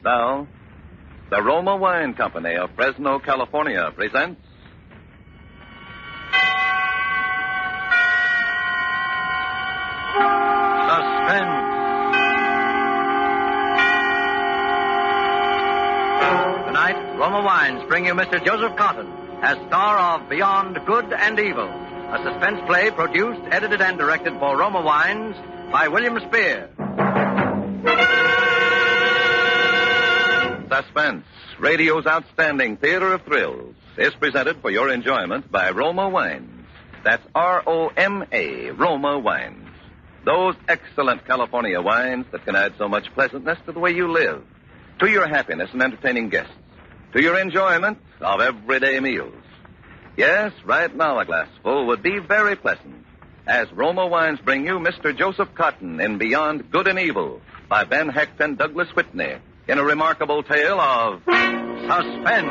Now, the Roma Wine Company of Fresno, California presents Suspense. Tonight, Roma Wines bring you Mr. Joseph Cotton as star of Beyond Good and Evil, a suspense play produced, edited, and directed for Roma Wines by William Spear. Suspense, radio's outstanding theater of thrills, is presented for your enjoyment by Roma Wines. That's R-O-M-A, Roma Wines. Those excellent California wines that can add so much pleasantness to the way you live, to your happiness in entertaining guests, to your enjoyment of everyday meals. Yes, right now a glassful would be very pleasant, as Roma Wines bring you Mr. Joseph Cotton in Beyond Good and Evil by Ben Hecht and Douglas Whitney in a remarkable tale of suspense.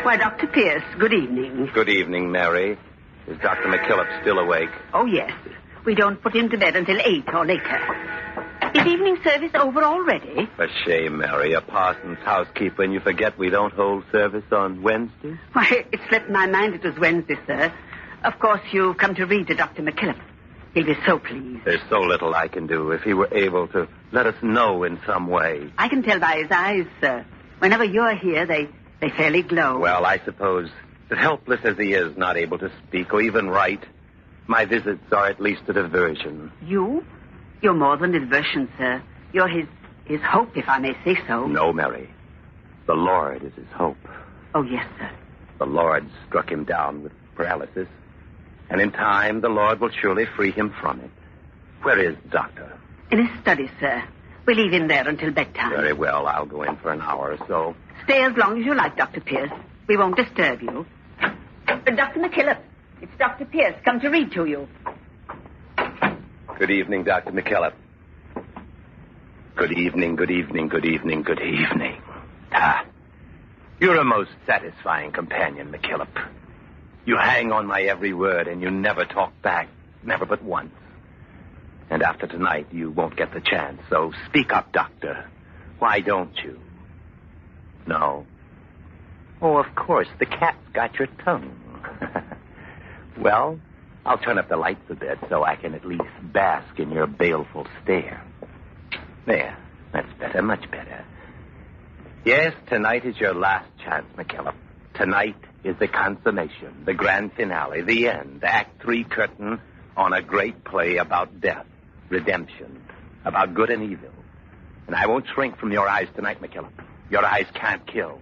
Why, Dr. Pierce, good evening. Good evening, Mary. Is Dr. McKillop still awake? Oh, yes. We don't put him to bed until 8 or later. Is evening service over already? A shame, Mary. A parson's housekeeper, and you forget we don't hold service on Wednesdays? Why, it slipped my mind it was Wednesday, sir. Of course, you've come to read to Dr. McKillop. He'll be so pleased. There's so little I can do. If he were able to let us know in some way. I can tell by his eyes, sir. Whenever you're here, they fairly glow. Well, I suppose that helpless as he is, not able to speak or even write, my visits are at least a diversion. You? You're more than a diversion, sir. You're his hope, if I may say so. No, Mary. The Lord is his hope. Oh, yes, sir. The Lord struck him down with paralysis, and in time the Lord will surely free him from it. Where is the doctor? In his study, sir. We leave him there until bedtime. Very well. I'll go in for an hour or so. Stay as long as you like, Dr. Pierce. We won't disturb you. Dr. McKillop, it's Dr. Pierce come to read to you. Good evening, Dr. McKillop. Good evening, good evening, good evening, good evening. You're a most satisfying companion, McKillop. You hang on my every word, and you never talk back, never but once. And after tonight, you won't get the chance, so speak up, Doctor. Why don't you? No. Oh, of course, the cat's got your tongue. Well, I'll turn up the lights a bit so I can at least bask in your baleful stare. There, that's better, much better. Yes, tonight is your last chance, McKillop. Tonight is the consummation, the grand finale, the end, the Act 3 curtain on a great play about death, redemption, about good and evil. And I won't shrink from your eyes tonight, McKillop. Your eyes can't kill,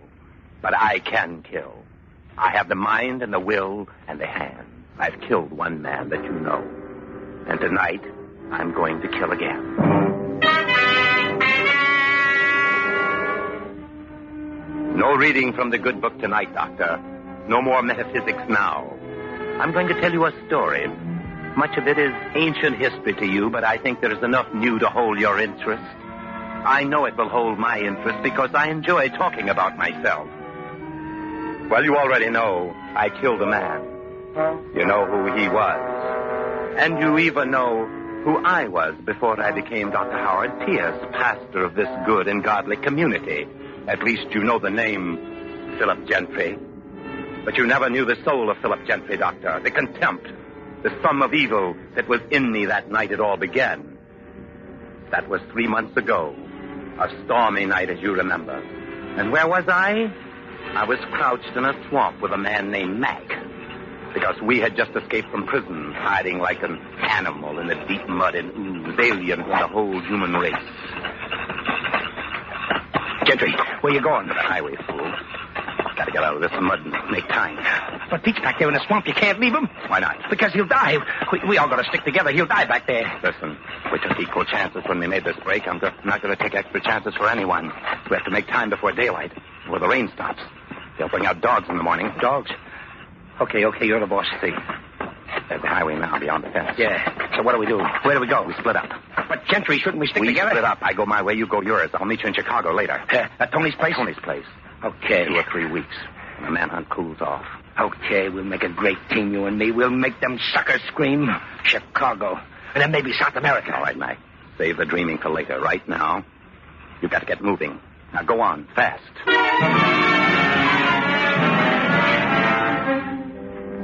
but I can kill. I have the mind and the will and the hand. I've killed one man that you know. And tonight, I'm going to kill again. No reading from the good book tonight, Doctor. No more metaphysics now. I'm going to tell you a story. Much of it is ancient history to you, but I think there is enough new to hold your interest. I know it will hold my interest because I enjoy talking about myself. Well, you already know I killed a man. You know who he was. And you even know who I was before I became Dr. Howard Pierce, pastor of this good and godly community. At least you know the name Philip Gentry. But you never knew the soul of Philip Gentry, Doctor. The contempt, the sum of evil that was in me that night it all began. That was 3 months ago. A stormy night, as you remember. And where was I? I was crouched in a swamp with a man named Mac. Because we had just escaped from prison, hiding like an animal in the deep mud and ooze, alien from the whole human race. Gentry, where you going? To the highway, fool. Gotta get out of this mud and make time. But Pete's back there in the swamp. You can't leave him. Why not? Because he'll die. We all gotta stick together. He'll die back there. Listen, we took equal chances when we made this break. I'm not gonna take extra chances for anyone. We have to make time before daylight, before the rain stops. They'll bring out dogs in the morning. Dogs? Okay, you're the boss. See, there's the highway now beyond the fence. Yeah. So what do we do? Where do we go? We split up. But gentry, shouldn't we stick We together? split up. I go my way, you go yours. I'll meet you in Chicago later. At Tony's place? Tony's place. Okay. 2 or 3 weeks. When the manhunt cools off. Okay, we'll make a great team, you and me. We'll make them suckers scream. Chicago. And then maybe South America. All right, Mac. Save the dreaming for later. Right now, you've got to get moving. Now go on, fast.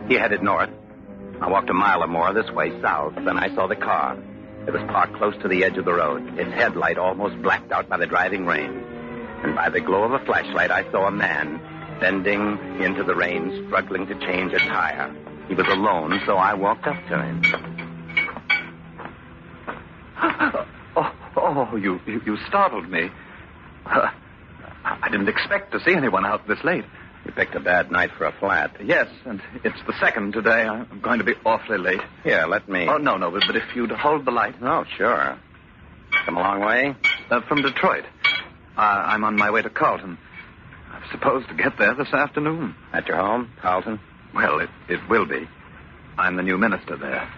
He headed north. I walked a mile or more this way south. Then I saw the car. It was parked close to the edge of the road, its headlight almost blacked out by the driving rain. And by the glow of a flashlight, I saw a man bending into the rain, struggling to change a tire. He was alone, so I walked up to him. You startled me. I didn't expect to see anyone out this late. You picked a bad night for a flat. Yes, and it's the second today. I'm going to be awfully late. Here, let me... Oh, no, but if you'd hold the light. Oh, sure. Come a long way? From Detroit. I'm on my way to Carlton. I'm supposed to get there this afternoon. At your home, Carlton? Well, it will be. I'm the new minister there.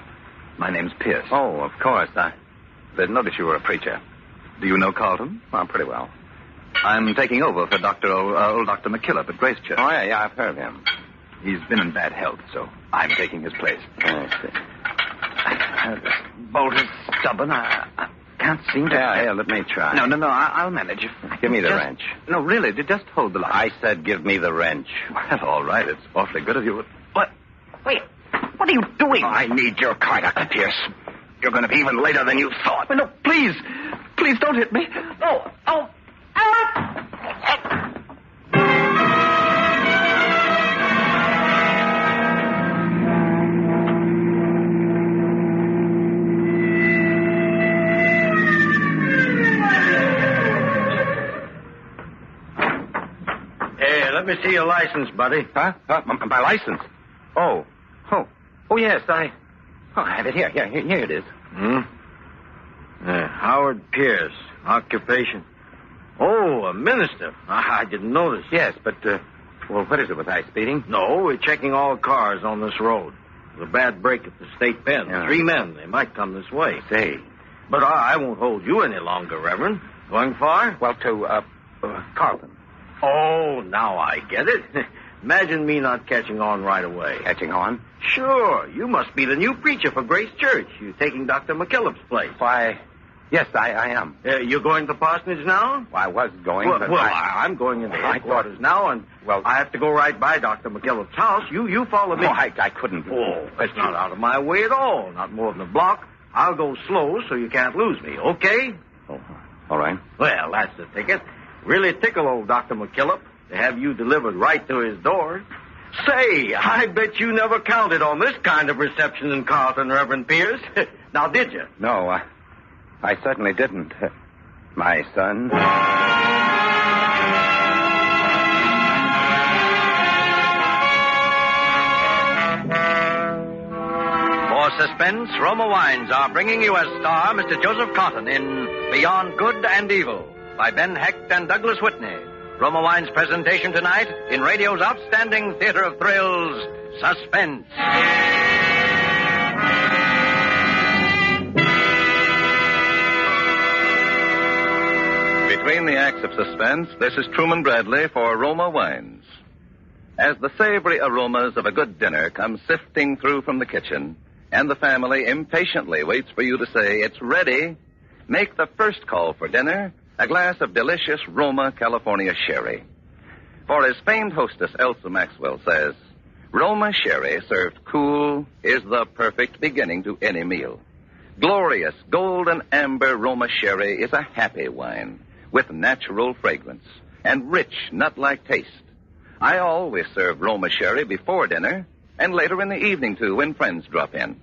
My name's Pierce. Oh, of course. I didn't notice you were a preacher. Do you know Carlton? Well, pretty well. I'm taking over for old Dr. McKillop at Grace Church. Oh, yeah, I've heard of him. He's been in bad health, so I'm taking his place. I see. This bolt is stubborn. I can't seem to... Yeah, let me try. No, I'll manage. Give me the wrench. No, really, just hold the light. I said give me the wrench. Well, all right, it's awfully good of you. What? Wait, what are you doing? I need your car, Dr. Pierce. You're going to be even later than you thought. Well, no, please don't hit me. Oh. Hey, let me see your license, buddy. Huh? My license? Oh, yes, I have it here. Here it is. Howard Pierce, occupation. Oh, a minister. I didn't notice. Yes, but, what is it? Was I speeding? No, we're checking all cars on this road. There's a bad break at the state pen. Yeah. 3 men. They might come this way. Say. But I won't hold you any longer, Reverend. Going far? Well, to, Carlton. Oh, now I get it. Imagine me not catching on right away. Catching on? Sure. You must be the new preacher for Grace Church. You're taking Dr. McKillop's place. Why, yes, I am. You're going to parsonage now? Well, I was going, Well, but I'm going into headquarters now, and I have to go right by Dr. McKillop's house. You follow me. No, I couldn't. Oh, that's not out of my way at all. Not more than a block. I'll go slow so you can't lose me, okay? Oh, all right. Well, that's the ticket. Really tickle old Dr. McKillop to have you delivered right to his door. Say, I bet you never counted on this kind of reception in Carlton, Reverend Pierce. Now, did you? No, I certainly didn't. My son. For Suspense, Roma Wines are bringing you as star Mr. Joseph Cotton in Beyond Good and Evil by Ben Hecht and Douglas Whitney. Roma Wines' presentation tonight in radio's outstanding theater of thrills, Suspense. Between the acts of Suspense, this is Truman Bradley for Roma Wines. As the savory aromas of a good dinner come sifting through from the kitchen, and the family impatiently waits for you to say, it's ready, make the first call for dinner a glass of delicious Roma California sherry. For as famed hostess Elsa Maxwell says, Roma sherry served cool is the perfect beginning to any meal. Glorious golden amber Roma sherry is a happy wine with natural fragrance and rich nut-like taste. I always serve Roma sherry before dinner and later in the evening, too, when friends drop in.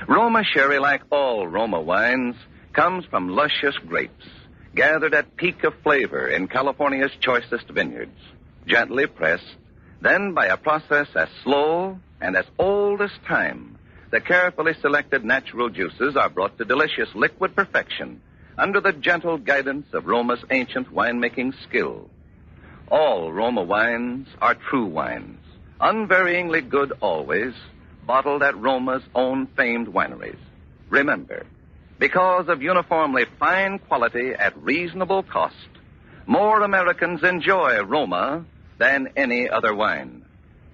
Roma sherry, like all Roma wines, comes from luscious grapes, gathered at peak of flavor in California's choicest vineyards, gently pressed, then by a process as slow and as old as time, the carefully selected natural juices are brought to delicious liquid perfection under the gentle guidance of Roma's ancient winemaking skill. All Roma wines are true wines, unvaryingly good always, bottled at Roma's own famed wineries. Remember, Because of uniformly fine quality at reasonable cost, more Americans enjoy Roma than any other wine.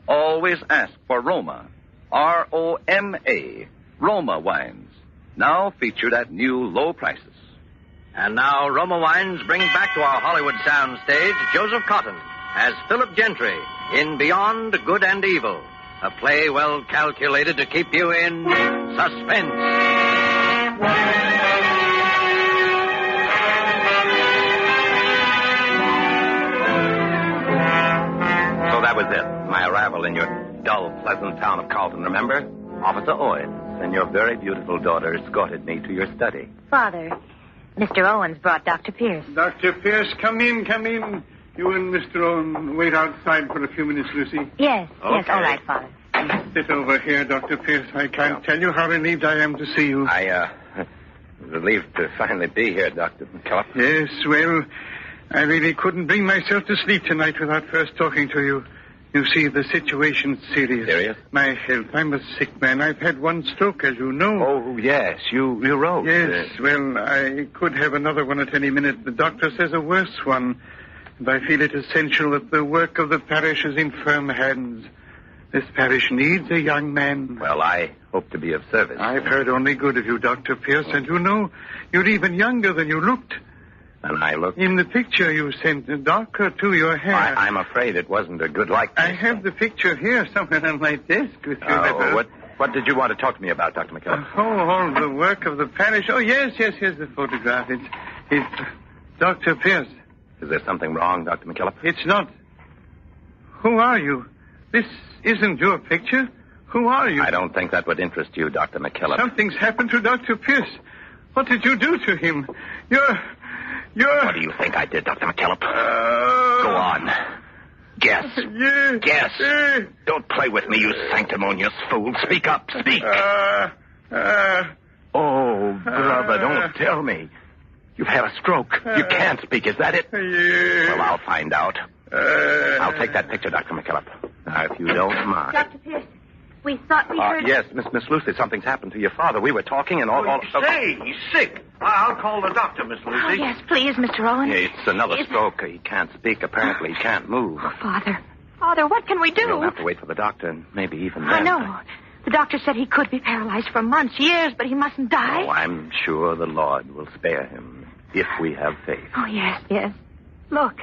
Always ask for Roma, R-O-M-A, Roma wines, now featured at new low prices. And now Roma Wines bring back to our Hollywood soundstage Joseph Cotton as Philip Gentry in Beyond Good and Evil, a play well calculated to keep you in suspense. So that was it. My arrival in your dull, pleasant town of Carlton, remember? Officer Owens and your very beautiful daughter escorted me to your study. Father, Mr. Owens brought Dr. Pierce. Dr. Pierce, come in. You and Mr. Owen wait outside for a few minutes, Lucy. Yes, Okay. yes, all right, Father. Sit over here, Dr. Pierce. I can't tell you how relieved I am to see you. Relieved to finally be here, Dr. McKillop. Yes, well, I really couldn't bring myself to sleep tonight without first talking to you. You see, the situation's serious. Serious? My health. I'm a sick man. I've had one stroke, as you know. Oh, yes. You wrote. Yes, well, I could have another one at any minute. The doctor says a worse one. And I feel it essential that the work of the parish is in firm hands. This parish needs a young man. Well, I hope to be of service. I've heard only good of you, Dr. Pierce, and you know, you're even younger than you looked. And I look... In the picture you sent, darker, too, your hair. I'm afraid it wasn't a good likeness. I have the picture here somewhere on my desk. If you What did you want to talk to me about, Dr. McKillop? All the work of the parish. Oh, yes, the photograph. It's Dr. Pierce. Is there something wrong, Dr. McKillop? It's not. Who are you? This isn't your picture. Who are you? I don't think that would interest you, Dr. McKillop. Something's happened to Dr. Pierce. What did you do to him? You're... What do you think I did, Dr. McKillop? Go on. Guess. Yes. Guess. Don't play with me, you sanctimonious fool. Speak up. Speak. Oh, brother, don't tell me. You've had a stroke. You can't speak. Is that it? Yes. Well, I'll find out. I'll take that picture, Dr. McKillop. Now, if you don't mind. Dr. Pierce, we thought we heard... Yes, Miss Lucy, something's happened to your father. We were talking and all... Say, he's sick. I'll call the doctor, Miss Lucy. Oh, yes, please, Mr. Owens. Yeah, it's another stroke. He can't speak. Apparently, he can't move. Oh, Father, what can we do? We'll have to wait for the doctor, and maybe even then. I know. The doctor said he could be paralyzed for months, years, but he mustn't die. Oh, I'm sure the Lord will spare him if we have faith. Oh, yes. Look,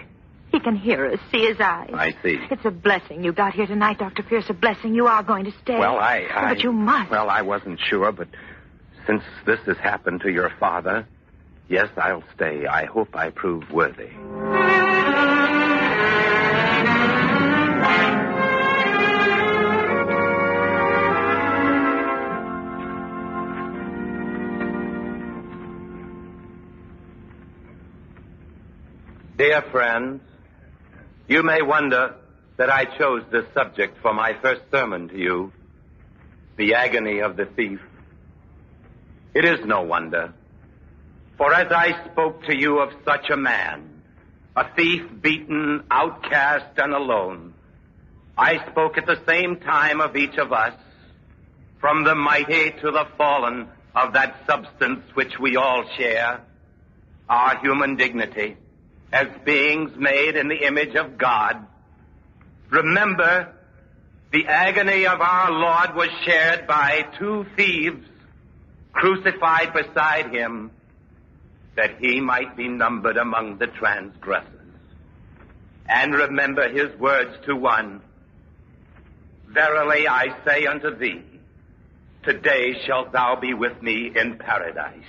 he can hear us, see his eyes. I see. It's a blessing you got here tonight, Dr. Pierce, a blessing. You are going to stay. Well, But you must. Well, I wasn't sure, but since this has happened to your father, yes, I'll stay. I hope I prove worthy. Dear friends, you may wonder that I chose this subject for my first sermon to you, the agony of the thief. It is no wonder, for as I spoke to you of such a man, a thief beaten, outcast, and alone, I spoke at the same time of each of us, from the mighty to the fallen, of that substance which we all share, our human dignity, as beings made in the image of God. Remember, the agony of our Lord was shared by two thieves crucified beside him, that he might be numbered among the transgressors. And remember his words to one, verily I say unto thee, today shalt thou be with me in paradise.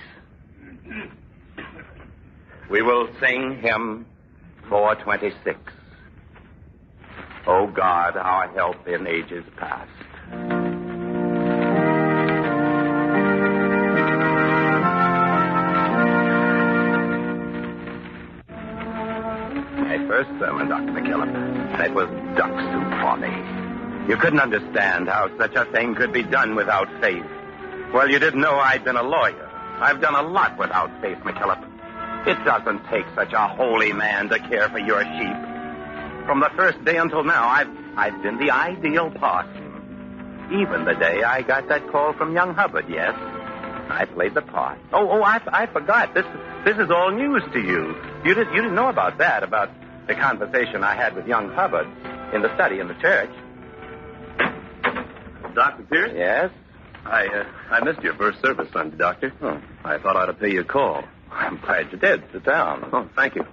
We will sing hymn 426. O God, our help in ages past. My first sermon, Dr. McKillop, and it was duck soup for me. You couldn't understand how such a thing could be done without faith. Well, you didn't know I'd been a lawyer. I've done a lot without faith, McKillop. It doesn't take such a holy man to care for your sheep. From the first day until now, I've been the ideal parson. Even the day I got that call from young Hubbard, yes. I played the part. I forgot. This is all news to you. You didn't know about that, about the conversation I had with young Hubbard in the study in the church. Dr. Pierce? Yes? I missed your first service Sunday, Doctor. Oh. I thought I'd pay you a call. I'm glad you did. Sit down. Oh, thank you.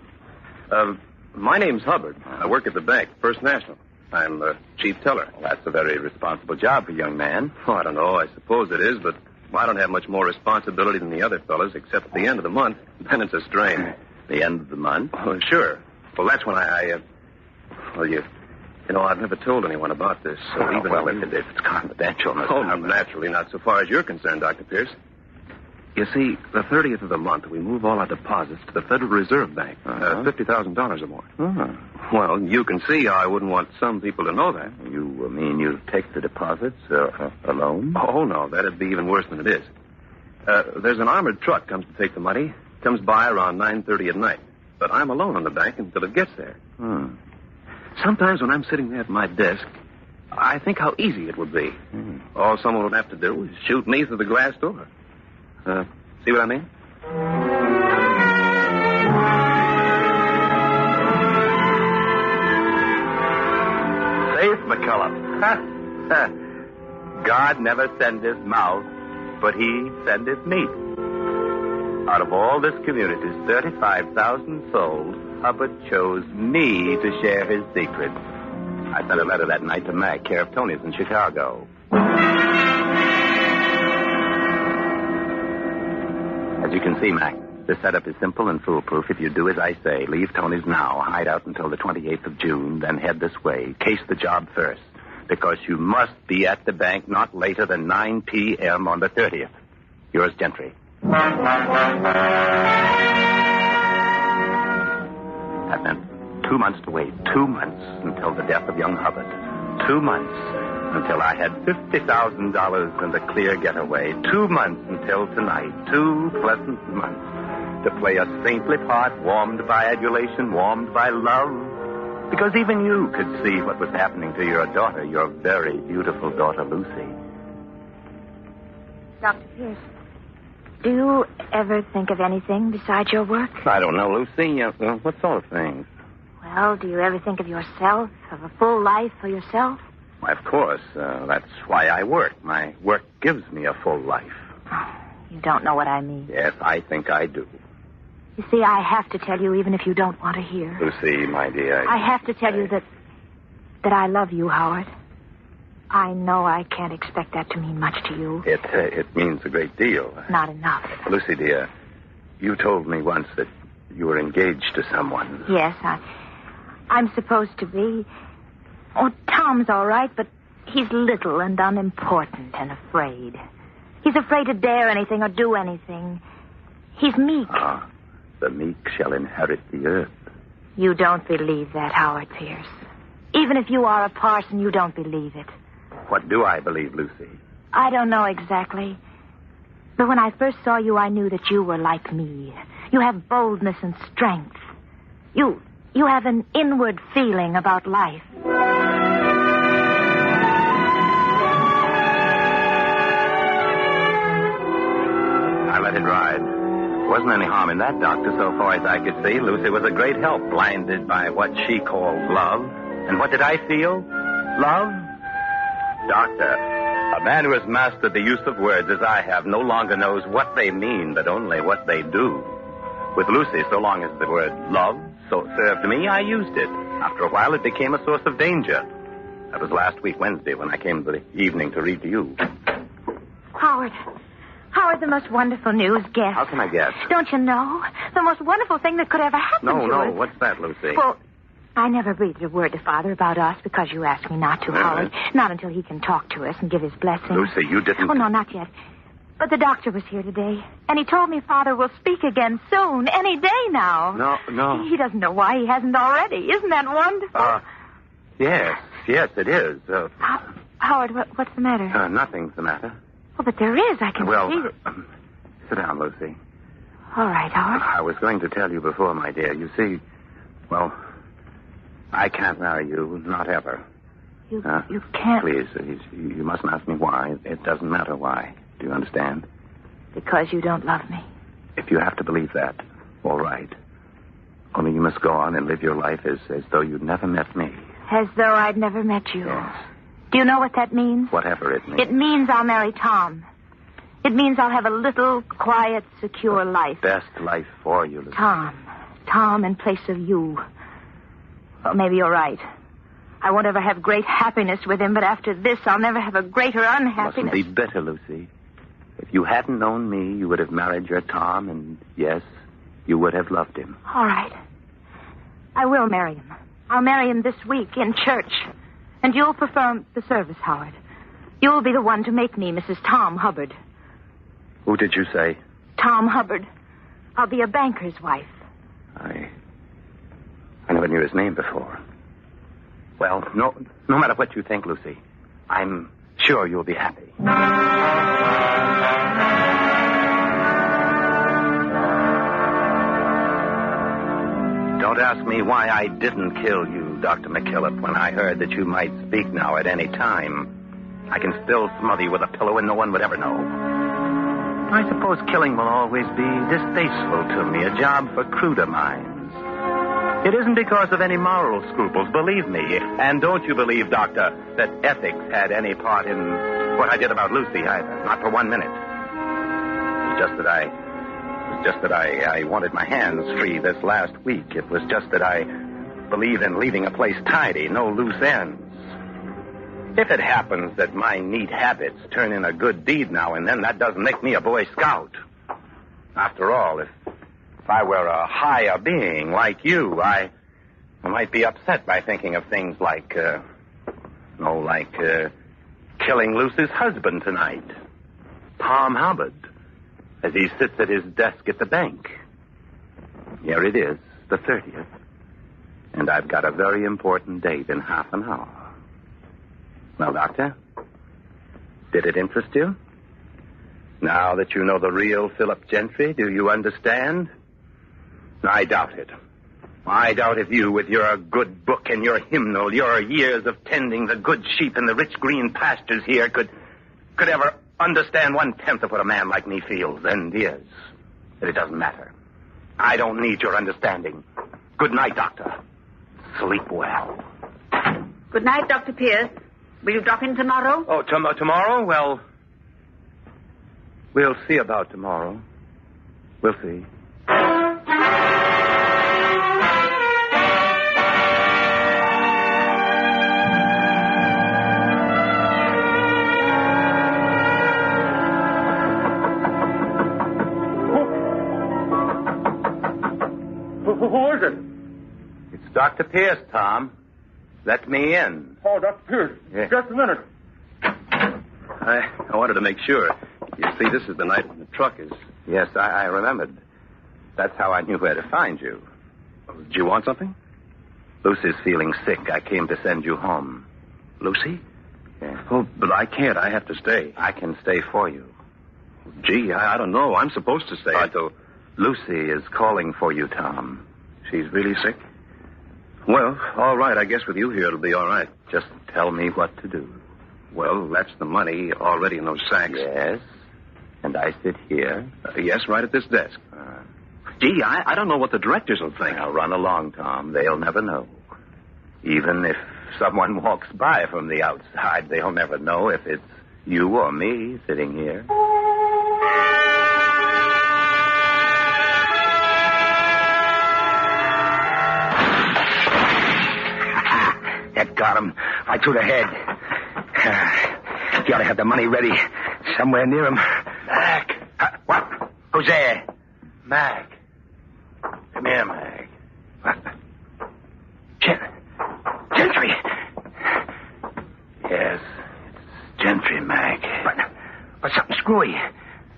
My name's Hubbard. I work at the bank, First National. I'm chief teller. Well, that's a very responsible job for a young man. Oh, I don't know. I suppose it is, but I don't have much more responsibility than the other fellas, except at the end of the month. Then it's a strain. The end of the month? Oh, sure. Well, that's when you know, I've never told anyone about this, so even... Well, if it's confidential... naturally, not so far as you're concerned, Dr. Pierce. You see, the 30th of the month, we move all our deposits to the Federal Reserve Bank. $50,000 or more. Uh-huh. Well, you can see how I wouldn't want some people to know that. You mean you take the deposits alone? Oh, no, that'd be even worse than it is. There's an armored truck comes to take the money. Comes by around 9:30 at night. But I'm alone on the bank until it gets there. Sometimes when I'm sitting there at my desk, I think how easy it would be. All someone would have to do is shoot me through the glass door. See what I mean? Safe, McCullough. God never sendeth mouth, but he sendeth meat. Out of all this community's 35,000 souls, Hubbard chose me to share his secrets. I sent a letter that night to Mac, care of Tony's in Chicago. As you can see, Mac, the setup is simple and foolproof. If you do as I say, leave Tony's now, hide out until the 28th of June, then head this way. Case the job first, because you must be at the bank not later than 9 p.m. on the 30th. Yours, Gentry. That meant 2 months to wait. 2 months until the death of young Hubbard. 2 months until I had $50,000 and a clear getaway. 2 months until tonight. 2 pleasant months to play a saintly part, warmed by adulation, warmed by love. Because even you could see what was happening to your daughter, your very beautiful daughter, Lucy. Dr. Pierce, do you ever think of anything besides your work? I don't know, Lucy. What sort of things? Well, do you ever think of yourself, of a full life for yourself? Why, of course. That's why I work. My work gives me a full life. Oh, you don't know what I mean. Yes, I think I do. You see, I have to tell you even if you don't want to hear. Lucy, my dear. I have to tell you that I love you, Howard. I know I can't expect that to mean much to you. It means a great deal. Not enough. Lucy, dear, you told me once that you were engaged to someone. Yes, I'm supposed to be. Oh, Tom's all right, but he's little and unimportant and afraid. He's afraid to dare anything or do anything. He's meek. Ah, the meek shall inherit the earth. You don't believe that, Howard Pierce. Even if you are a parson, you don't believe it. What do I believe, Lucy? I don't know exactly. But when I first saw you, I knew that you were like me. You have boldness and strength. You have an inward feeling about life. I let it ride. Wasn't any harm in that, Doctor, so far as I could see. Lucy was a great help, blinded by what she called love. And what did I feel? Love? Doctor, a man who has mastered the use of words as I have no longer knows what they mean, but only what they do. With Lucy, so long as the word love served me, I used it. After a while, it became a source of danger. That was last week, Wednesday, when I came the evening to read to you. Howard, the most wonderful news, guess. How can I guess? Don't you know? The most wonderful thing that could ever happen to us. No, what's that, Lucy? Well, I never breathed a word to Father about us because you asked me not to, Howard. Not until he can talk to us and give his blessing. Lucy, you didn't... Oh, no, not yet. But the doctor was here today, and he told me Father will speak again soon, any day now. No. He doesn't know why he hasn't already. Isn't that wonderful? Yes, it is. Howard, what's the matter? Nothing's the matter. Oh, but there is. I can see it. Sit down, Lucy. All right, Howard. I was going to tell you before, my dear. You see, well, I can't marry you, not ever. You can't... Please, you mustn't ask me why. It doesn't matter why. Do you understand? Because you don't love me. If you have to believe that, all right. Only you must go on and live your life as though you'd never met me. As though I'd never met you. Yes. Do you know what that means? Whatever it means. It means I'll marry Tom. It means I'll have a little, quiet, secure life. Best life for you, Lucy. Tom in place of you. Well, maybe you're right. I won't ever have great happiness with him, but after this, I'll never have a greater unhappiness. Mustn't be bitter, Lucy. If you hadn't known me, you would have married your Tom, and yes, you would have loved him. All right. I will marry him. I'll marry him this week in church. And you'll perform the service, Howard. You'll be the one to make me Mrs. Tom Hubbard. Who did you say? Tom Hubbard. I'll be a banker's wife. I never knew his name before. Well, no matter what you think, Lucy, I'm sure you'll be happy. Don't ask me why I didn't kill you, Dr. McKillop, when I heard that you might speak now at any time. I can still smother you with a pillow and no one would ever know. I suppose killing will always be distasteful to me, a job for cruder minds. It isn't because of any moral scruples, believe me. And don't you believe, Doctor, that ethics had any part in what I did about Lucy either. Not for 1 minute. It was just that I wanted my hands free this last week. It was just that I believe in leaving a place tidy, no loose ends. If it happens that my neat habits turn in a good deed now and then, that doesn't make me a Boy Scout. After all, if I were a higher being like you, I might be upset by thinking of things like killing Lucy's husband tonight, Tom Hubbard, as he sits at his desk at the bank. Here it is, the 30th, and I've got a very important date in half an hour. Well, Doctor, did it interest you? Now that you know the real Philip Gentry, do you understand? I doubt it. I doubt if you, with your good book and your hymnal, your years of tending the good sheep in the rich green pastures here, could ever understand 1/10 of what a man like me feels and is. But it doesn't matter. I don't need your understanding. Good night, Doctor. Sleep well. Good night, Dr. Pierce. Will you drop in tomorrow? Oh, tomorrow? Well, we'll see about tomorrow. We'll see. Who is it? It's Dr. Pierce, Tom. Let me in. Oh, Dr. Pierce. Yeah. Just a minute. I wanted to make sure. You see, this is the night when the truck is... Yes, I remembered. That's how I knew where to find you. Did you want something? Lucy's feeling sick. I came to send you home. Lucy? Yeah. Oh, but I can't. I have to stay. I can stay for you. Gee, I don't know. I'm supposed to stay. Lucy is calling for you, Tom. She's really sick? Well, all right. I guess with you here, it'll be all right. Just tell me what to do. Well, that's the money already in those sacks. Yes. And I sit here. Yes, right at this desk. Gee, I don't know what the directors will think. Now, run along, Tom. They'll never know. Even if someone walks by from the outside, they'll never know if it's you or me sitting here. That got him. Right through the head. You ought to have the money ready somewhere near him. Mac. What? Who's there? Mac. Come here, Mac. What? Gentry. Yes, it's Gentry, Mac. But something screwy.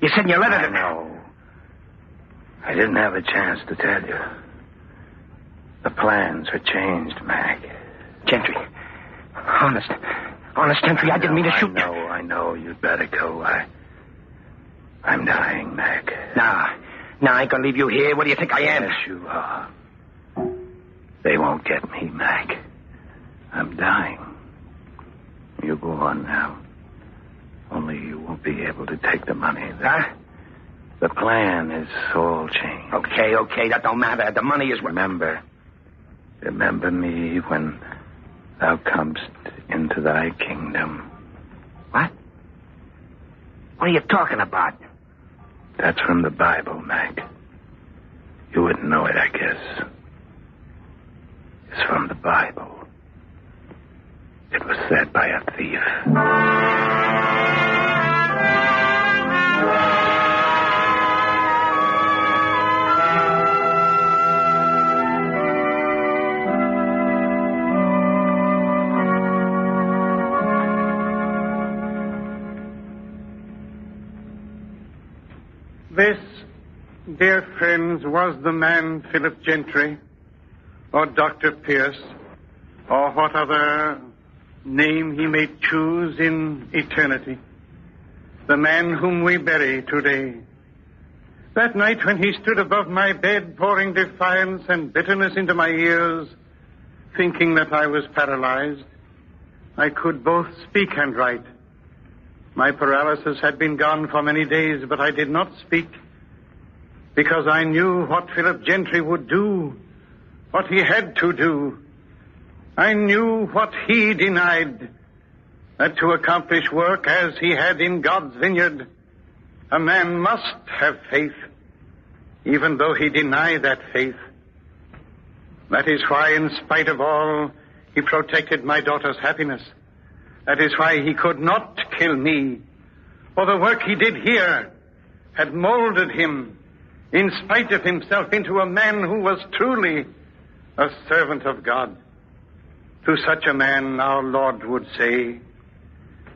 You said in your letter that... No. I didn't have a chance to tell you. The plans are changed, Mac. Gentry. Honest, Gentry, I didn't mean to shoot you. I know. You'd better go. I'm dying, Mac. Nah, I ain't gonna leave you here. What do you think I am? Yes, you are. They won't get me, Mac. I'm dying. You go on now. Only you won't be able to take the money. Huh? The plan is all changed. Okay, that don't matter. The money is... Remember me when thou comest into thy kingdom. What? What are you talking about? That's from the Bible, Mac. You wouldn't know it, I guess. It's from the Bible. It was said by a thief. This, dear friends, was the man Philip Gentry, or Dr. Pierce, or what other name he may choose in eternity. The man whom we bury today. That night when he stood above my bed, pouring defiance and bitterness into my ears, thinking that I was paralyzed, I could both speak and write. My paralysis had been gone for many days, but I did not speak because I knew what Philip Gentry would do, what he had to do. I knew what he denied, that to accomplish work as he had in God's vineyard, a man must have faith, even though he deny that faith. That is why, in spite of all, he protected my daughter's happiness. That is why he could not kill me, for the work he did here had molded him, in spite of himself, into a man who was truly a servant of God. To such a man our Lord would say,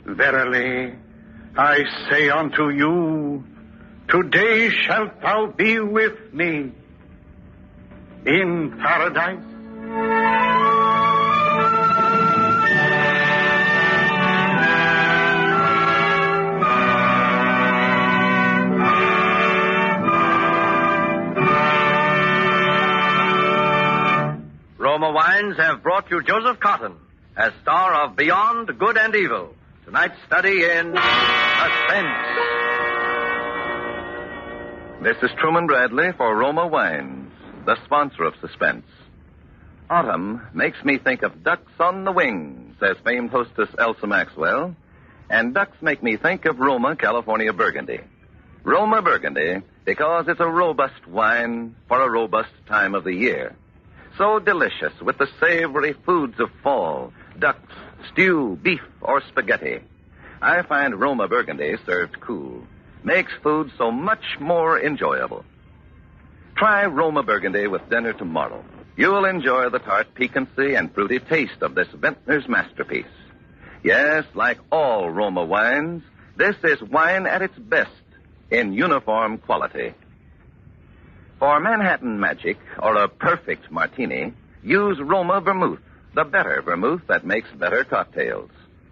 "Verily, I say unto you, today shalt thou be with me in paradise." Roma Wines have brought you Joseph Cotton as star of Beyond Good and Evil. Tonight's study in Suspense. This is Truman Bradley for Roma Wines, the sponsor of Suspense. Autumn makes me think of ducks on the wing, says famed hostess Elsa Maxwell, and ducks make me think of Roma California Burgundy. Roma Burgundy because it's a robust wine for a robust time of the year. So delicious with the savory foods of fall, ducks, stew, beef, or spaghetti. I find Roma Burgundy served cool makes food so much more enjoyable. Try Roma Burgundy with dinner tomorrow. You'll enjoy the tart piquancy and fruity taste of this vintner's masterpiece. Yes, like all Roma wines, this is wine at its best in uniform quality. For Manhattan Magic or a perfect martini, use Roma Vermouth, the better vermouth that makes better cocktails.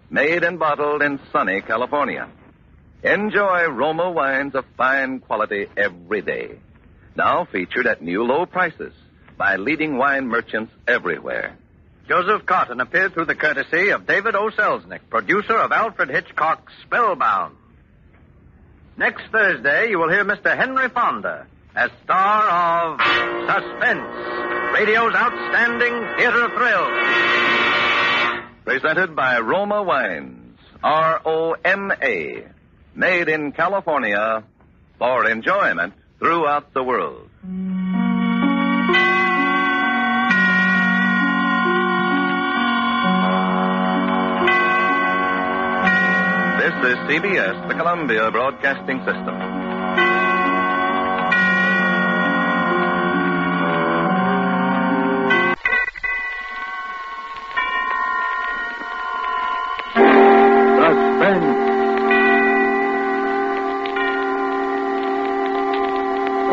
Made and bottled in sunny California. Enjoy Roma wines of fine quality every day. Now featured at new low prices by leading wine merchants everywhere. Joseph Cotton appeared through the courtesy of David O. Selznick, producer of Alfred Hitchcock's Spellbound. Next Thursday, you will hear Mr. Henry Fonda as star of Suspense, radio's outstanding theater thrill. Presented by Roma Wines, R-O-M-A, made in California for enjoyment throughout the world. This is CBS, the Columbia Broadcasting System.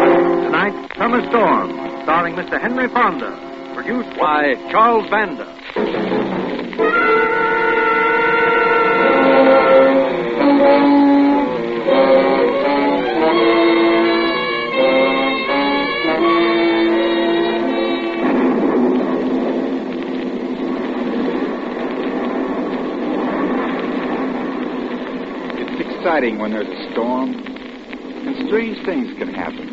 Tonight, Summer Storm, starring Mr. Henry Fonda, produced by Charles Vanda. It's exciting when there's a storm. And strange things can happen.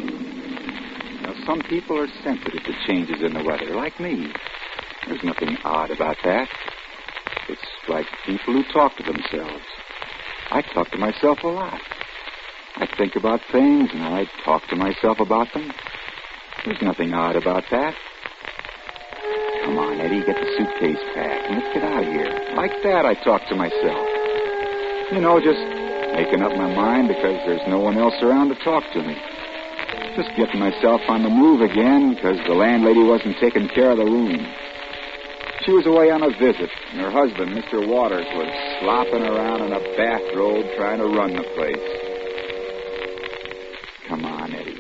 Now, some people are sensitive to changes in the weather, like me. There's nothing odd about that. It's like people who talk to themselves. I talk to myself a lot. I think about things, and I talk to myself about them. There's nothing odd about that. Come on, Eddie, get the suitcase packed, and let's get out of here. Like that, I talk to myself. You know, just making up my mind because there's no one else around to talk to me. Just getting myself on the move again because the landlady wasn't taking care of the room. She was away on a visit, and her husband, Mr. Waters, was slopping around in a bathrobe trying to run the place. Come on, Eddie.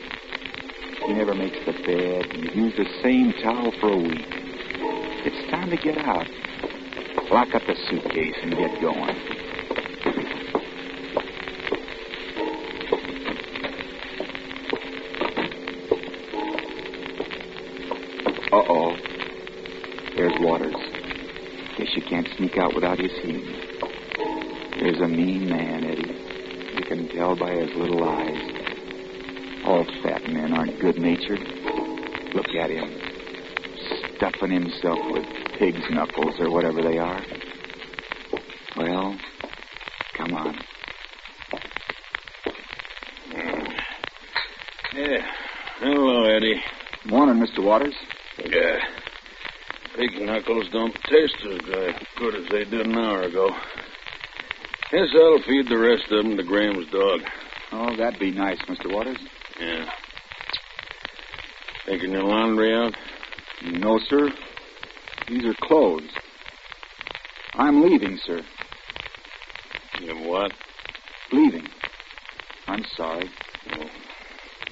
He never makes the bed, and you've used the same towel for a week. It's time to get out. Lock up the suitcase and get going. Uh-oh. There's Waters. Guess you can't sneak out without you seeing him. There's a mean man, Eddie. You can tell by his little eyes. All fat men aren't good-natured. Look at him. Stuffing himself with pig's knuckles or whatever they are. Well, come on. Yeah. Hello, Eddie. Morning, Mr. Waters. Yeah. Pig's knuckles don't taste as good as they did an hour ago. Guess I'll feed the rest of them to Graham's dog. Oh, that'd be nice, Mr. Waters. Yeah. Taking your laundry out? No, sir. These are clothes. I'm leaving, sir. You what? Leaving. I'm sorry. Oh.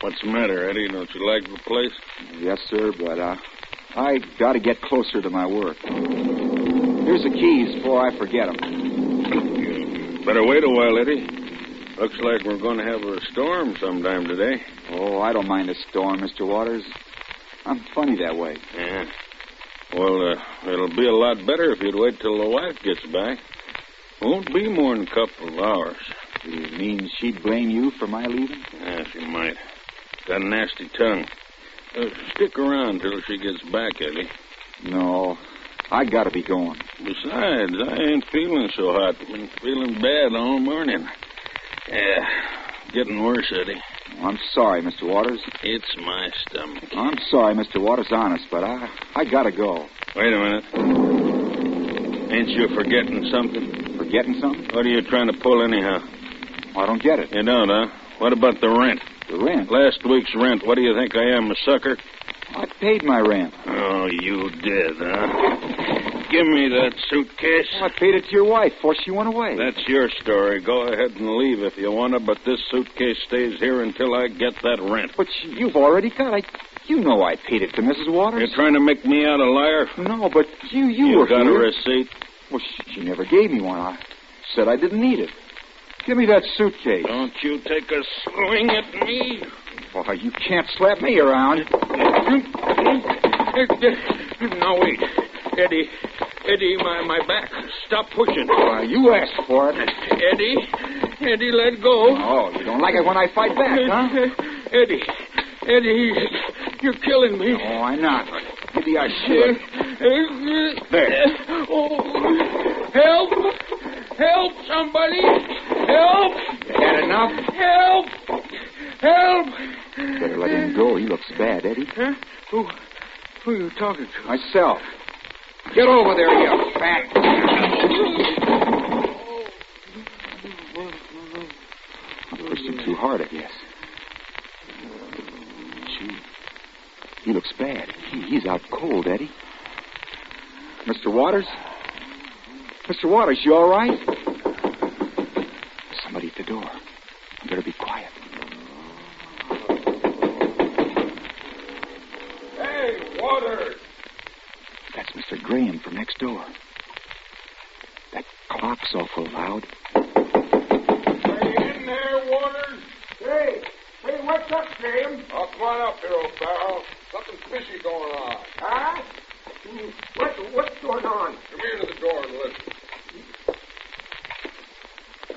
What's the matter, Eddie? Don't you like the place? Yes, sir, but I got to get closer to my work. Here's the keys before I forget them. You better wait a while, Eddie. Looks like we're going to have a storm sometime today. Oh, I don't mind a storm, Mr. Waters. I'm funny that way. Yeah. Well, it'll be a lot better if you'd wait till the wife gets back. Won't be more than a couple of hours. You mean she'd blame you for my leaving? Yeah, she might. Got a nasty tongue. Stick around till she gets back, Eddie. No, I gotta be going. Besides, I ain't feeling so hot. Been feeling bad all morning. Yeah, getting worse, Eddie. I'm sorry, Mr. Waters. It's my stomach. I'm sorry, Mr. Waters, honest, but I gotta go. Wait a minute. Ain't you forgetting something? Forgetting something? What are you trying to pull anyhow? I don't get it. You don't, huh? What about the rent? The rent? Last week's rent. What do you think I am, a sucker? I paid my rent. Oh, you did, huh? Give me that suitcase. Well, I paid it to your wife before she went away. That's your story. Go ahead and leave if you want to, but this suitcase stays here until I get that rent. But you've already got it. You know I paid it to Mrs. Waters. You're trying to make me out a liar? No, but you were got here. a receipt? Well, she never gave me one. I said I didn't need it. Give me that suitcase. Don't you take a swing at me. Why, you can't slap me around. Now, wait. Eddie, my back. Stop pushing. Why, you asked for it. Eddie, let go. Oh, you don't like it when I fight back, huh? Eddie, you're killing me. No, I'm not. Maybe I should. There. Oh, help, somebody. Help. You had enough? Help. Better let him go. He looks bad, Eddie. Huh? Who are you talking to? Myself. Get over there, you fat. I pushed him too hard, I guess. Gee, he looks bad. He's out cold, Eddie. Mr. Waters? Mr. Waters, you all right? Somebody at the door. I better be quiet. Hey, Waters! That's Mr. Graham from next door. That clock's awful loud. Are you in there, Waters? Hey, what's up, Graham? Oh, come on up here, old pal. Something fishy going on. Huh? What's going on? Come here to the door and listen.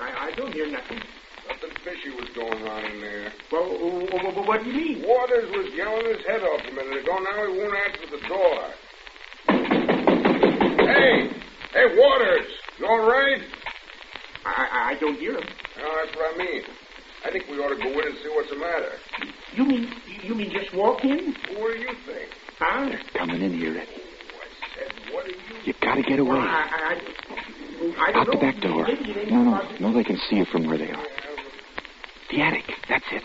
I don't hear nothing. Something fishy she was going on in there. Well, what do you mean? Waters was yelling his head off a minute ago. Now he won't answer the door. Hey, Waters, you all right? I don't hear him. No, that's what I mean. I think we ought to go in and see what's the matter. You mean just walk in? What do you think? Huh? They're coming in here, Eddie. I said, what do you... You gotta get away. I Out don't the know. back door. No, they can see you from where they are. The attic, that's it.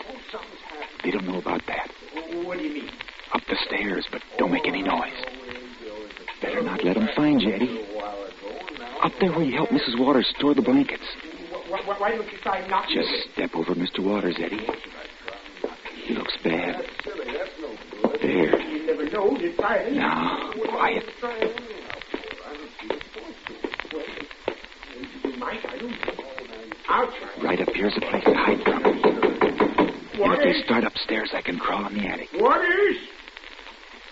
They don't know about that. What do you mean? Up the stairs, but don't make any noise. Better not let them find you, Eddie. Up there where you helped Mrs. Waters store the blankets. Why don't you try not to? Just step over Mr. Waters, Eddie. He looks bad. There. You never know. You try it. Now, quiet. I'll try. Right up here's a place to hide from them. And if they start upstairs, I can crawl in the attic. Waters?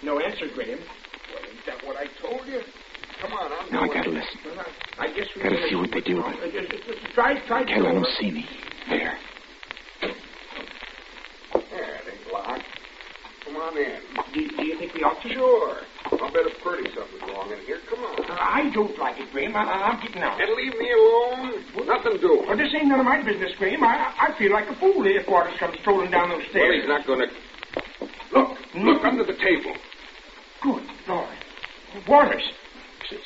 No answer, Graham. Well, ain't that what I told you? Come on, I'm Now I gotta listen. I guess we Gotta see what they do. Try Can't let them see me. There. Yeah, it ain't locked. Come on in. Do you think we ought to? Sure. I'll bet a pretty something's wrong in here. Come on. I don't like it, Graham. I'm getting out. And leave me alone. Nothing doing. Well, this ain't none of my business, Graham. I feel like a fool if Waters comes strolling down those stairs. Well, he's not going to... Look under the table. Good Lord. Waters.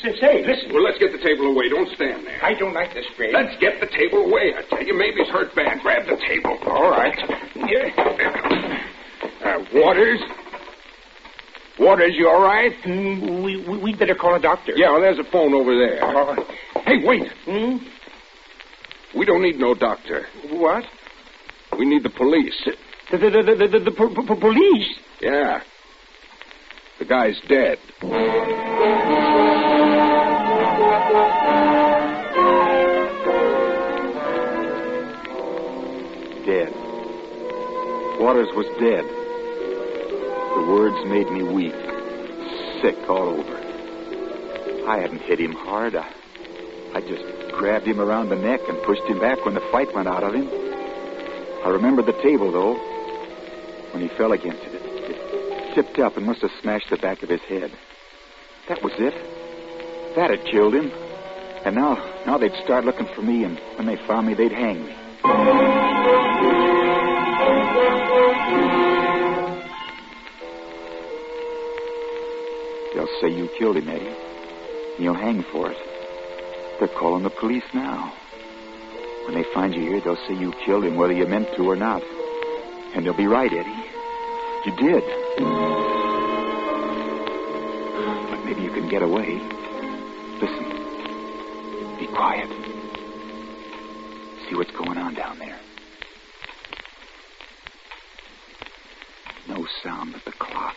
Say, listen. Well, let's get the table away. Don't stand there. I don't like this, Graham. Let's get the table away. I tell you, maybe he's hurt bad. Grab the table. All right. Waters? Waters, you all right? We'd better call a doctor. Yeah, well, there's a phone over there. Hey, wait. We don't need no doctor. What? We need the police. The police? Yeah. The guy's dead. Dead. Waters was dead. The words made me weak, sick all over. I hadn't hit him hard. I just grabbed him around the neck and pushed him back when the fight went out of him. I remember the table, though. When he fell against it, it tipped up and must have smashed the back of his head. That was it. That had killed him. And now they'd start looking for me, and when they found me, they'd hang me. They'll say you killed him, Eddie. And you'll hang for it. They're calling the police now. When they find you here, they'll say you killed him, whether you meant to or not. And they'll be right, Eddie. You did. But maybe you can get away. Listen. Be quiet. See what's going on down there. No sound but the clock.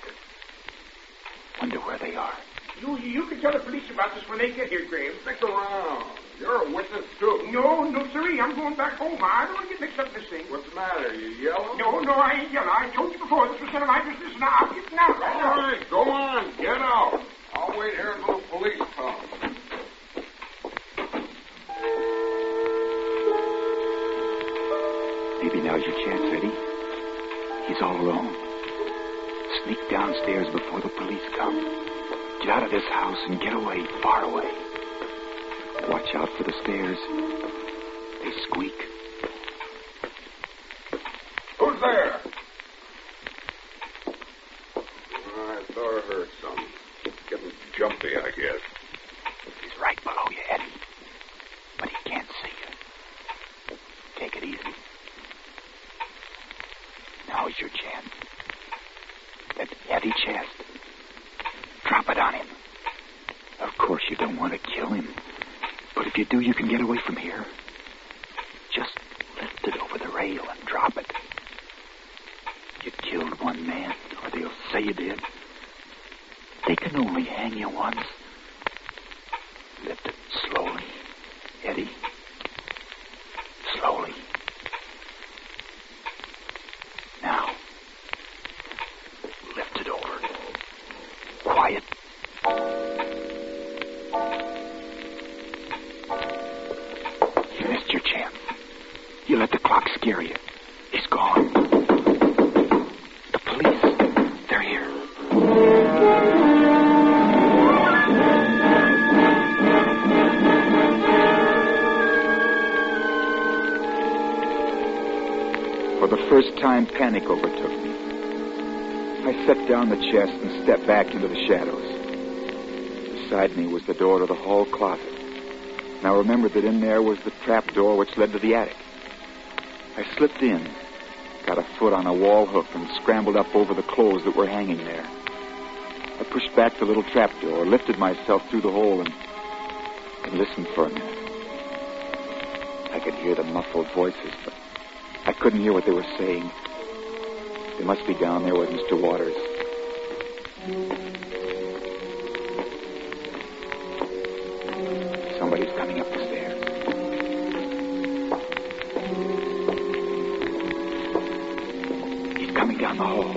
Wonder where they are. You can tell the police about this when they get here, Graham. Stick around. You're a witness, too. No, sirree. I'm going back home. I don't want to get mixed up in this thing. What's the matter? You yelling? No, I ain't yelling. I told you before this was none of my business. Now, I'm getting out. All right, go on. Get out. I'll wait here until the police come. Maybe now's your chance, Eddie. He's all alone. Sneak downstairs before the police come. Get out of this house and get away, far away. Watch out for the stairs. They squeak. Who's there? I thought I heard something. Getting jumpy, I guess. He's right below you, Eddie. But he can't see you. Take it easy. Now's your chance. That heavy chest. Drop it on him. Of course you don't want to kill him. But if you do, you can get away from here. Just lift it over the rail and drop it. You killed one man, or they'll say you did. They can only hang you once. Lift it slowly, Eddie. Slowly. Now, lift it over. Quiet. You missed your chance. You let the clock scare you. For the first time, panic overtook me. I set down the chest and stepped back into the shadows. Beside me was the door to the hall closet. And I remembered that in there was the trap door which led to the attic. I slipped in, got a foot on a wall hook, and scrambled up over the clothes that were hanging there. I pushed back the little trap door, lifted myself through the hole, and listened for a minute. I could hear the muffled voices, but I couldn't hear what they were saying. They must be down there with Mr. Waters. Somebody's coming up the stairs. He's coming down the hall.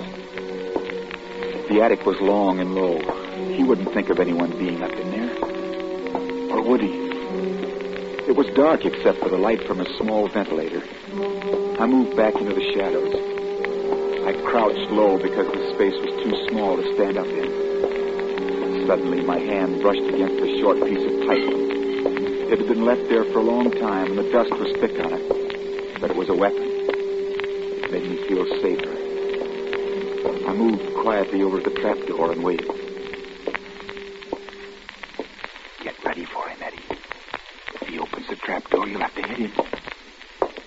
The attic was long and low. He wouldn't think of anyone being up in there. Or would he? It was dark except for the light from a small ventilator. I moved back into the shadows. I crouched low because the space was too small to stand up in. Suddenly, my hand brushed against a short piece of pipe. It had been left there for a long time, and the dust was thick on it. But it was a weapon. It made me feel safer. I moved quietly over to the trapdoor and waited. Get ready for him, Eddie. If he opens the trapdoor, you'll have to hit him.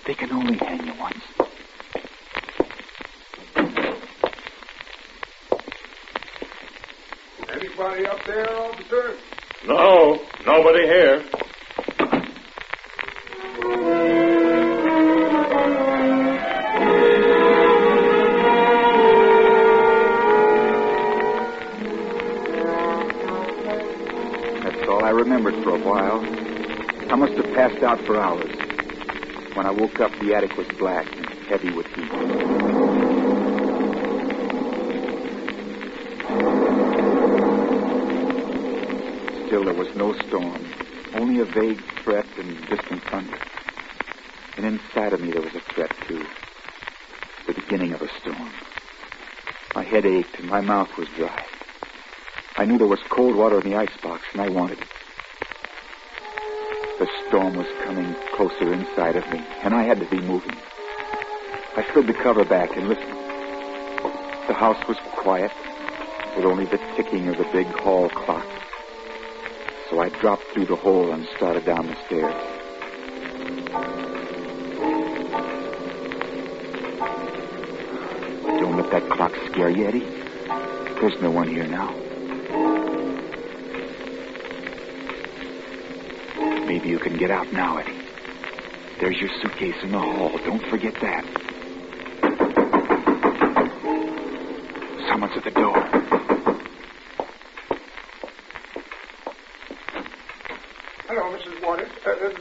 They can only hang you once. Anybody up there, officer? No, nobody here. That's all I remembered for a while. I must have passed out for hours. When I woke up, the attic was black and heavy with heat. Still, there was no storm, only a vague threat and distant thunder. And inside of me, there was a threat, too. The beginning of a storm. My head ached and my mouth was dry. I knew there was cold water in the icebox, and I wanted it. The storm was coming closer inside of me, and I had to be moving. I slid the cover back and listened. The house was quiet, with only the ticking of the big hall clock. So I dropped through the hole and started down the stairs. Don't let that clock scare you, Eddie. There's no one here now. Maybe you can get out now, Eddie. There's your suitcase in the hall. Don't forget that. Someone's at the door. Hello, Mrs. Waters.